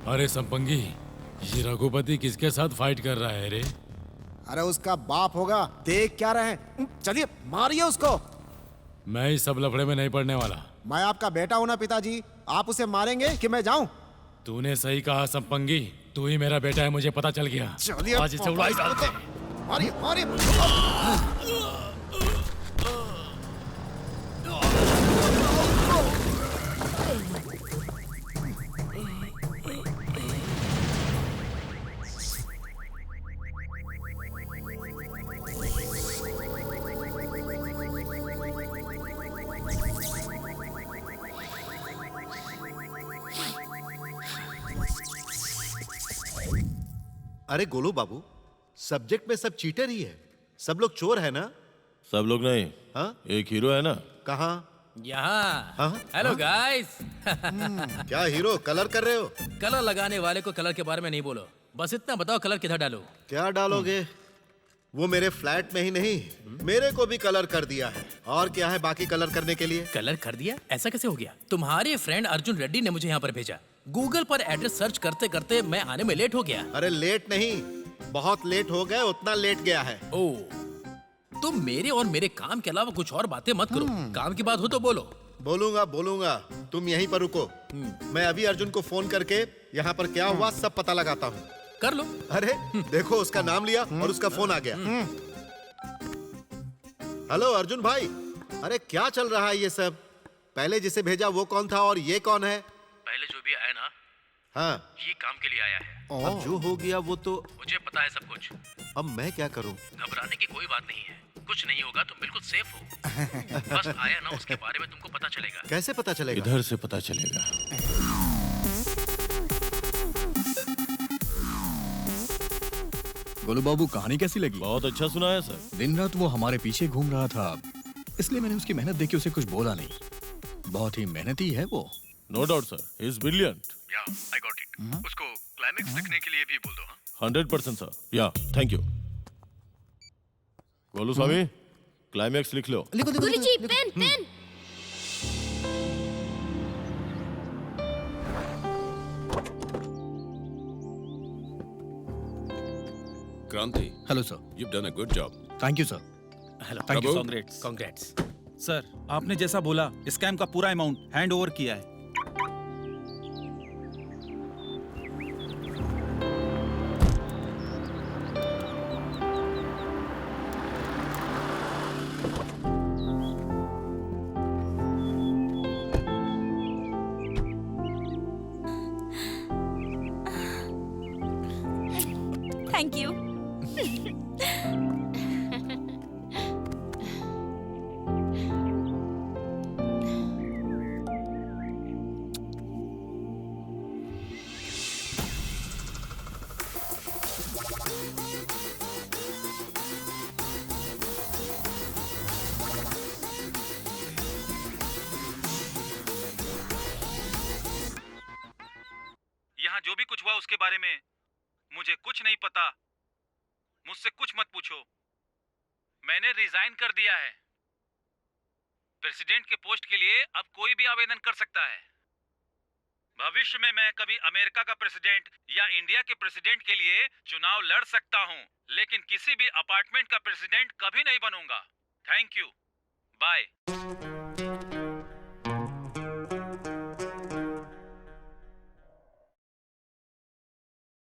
S11: अरे संपंगी, ये रघुपति किसके साथ फाइट कर रहा है रे?
S15: अरे उसका बाप होगा, देख क्या रहे हैं। चलिए मारिए उसको।
S11: मैं इस सब लफड़े में नहीं पड़ने वाला।
S15: मैं आपका बेटा हूं ना पिताजी, आप उसे मारेंगे कि मैं जाऊं?
S11: तूने सही कहा संपंगी, तू ही मेरा बेटा है, मुझे पता चल गया।
S15: चलिए
S11: आज इसे उड़ाई डालते हैं।
S15: मारिए मारिए।
S8: अरे गोलू बाबू, सब्जेक्ट में सब चीटर ही है, सब लोग चोर है ना?
S10: सब लोग नहीं।
S8: हाँ?
S10: एक हीरो है ना।
S8: कहाँ?
S12: यहाँ। Hello guys.
S8: क्या हीरो कलर कर रहे हो?
S12: कलर लगाने वाले को कलर के बारे में नहीं बोलो, बस इतना बताओ कलर किधर डालो।
S8: क्या डालोगे? वो मेरे फ्लैट में ही नहीं, मेरे को भी कलर कर दिया है। और क्या है बाकी कलर करने के लिए?
S12: कलर कर दिया? ऐसा कैसे हो गया? तुम्हारे फ्रेंड अर्जुन रेड्डी ने मुझे यहाँ पर भेजा। गूगल पर एड्रेस सर्च करते करते मैं आने में लेट हो गया।
S8: अरे लेट नहीं, बहुत लेट हो गए, उतना लेट गया है।
S12: ओह, तुम मेरे और मेरे काम के अलावा कुछ और बातें मत करो। काम की बात हो तो बोलो।
S8: बोलूंगा बोलूंगा, तुम यहीं पर रुको। मैं अभी अर्जुन को फोन करके यहाँ पर क्या हुआ सब पता लगाता हूँ।
S12: कर लो।
S8: अरे देखो, उसका नाम लिया और उसका फोन आ गया। हेलो अर्जुन भाई, अरे क्या चल रहा है ये सब? पहले जिसे भेजा वो कौन था और ये कौन है?
S12: पहले जो भी आया ना,
S8: हाँ,
S12: ये काम के लिए आया है।
S8: अब जो हो गया वो तो
S12: मुझे पता है सब कुछ।
S8: अब मैं क्या करूं?
S12: घबराने की कोई बात नहीं है, कुछ नहीं होगा, तुम बिल्कुल सेफ हो। बस आया ना, उसके बारे में तुमको पता चलेगा।
S8: कैसे पता चलेगा?
S10: इधर से पता चलेगा।
S3: गोलू बाबू, कहानी कैसी लगी?
S10: बहुत अच्छा सुनाया सर।
S3: दिन रात वो हमारे पीछे घूम रहा था, इसलिए मैंने उसकी मेहनत देख के उसे कुछ बोला नहीं। बहुत ही मेहनती है वो।
S10: No doubt sir, he is brilliant.
S17: Yeah, I got it. उसको क्लाइमेक्स लिखने के लिए भी बोल दो।
S10: 100% sir. Yeah, thank you. Golu Swami, climax लिख लो।
S9: गुरुजी, pen pen.
S14: Kranti.
S3: Hello sir.
S14: You've done a good job.
S3: Thank you sir.
S12: Hello.
S3: Thank you, sir.
S5: Congrats.
S12: Congrats.
S5: Sir, आपने जैसा बोला स्कैम का पूरा अमाउंट हैंड ओवर किया है।
S13: Thank you.
S5: यहाँ जो भी कुछ हुआ उसके बारे में मुझे कुछ नहीं पता। मुझसे कुछ मत पूछो। मैंने रिजाइन कर दिया है। प्रेसिडेंट के पोस्ट के लिए अब कोई भी आवेदन कर सकता है। भविष्य में मैं कभी अमेरिका का प्रेसिडेंट या इंडिया के प्रेसिडेंट के लिए चुनाव लड़ सकता हूँ, लेकिन किसी भी अपार्टमेंट का प्रेसिडेंट कभी नहीं बनूंगा। Thank you, bye.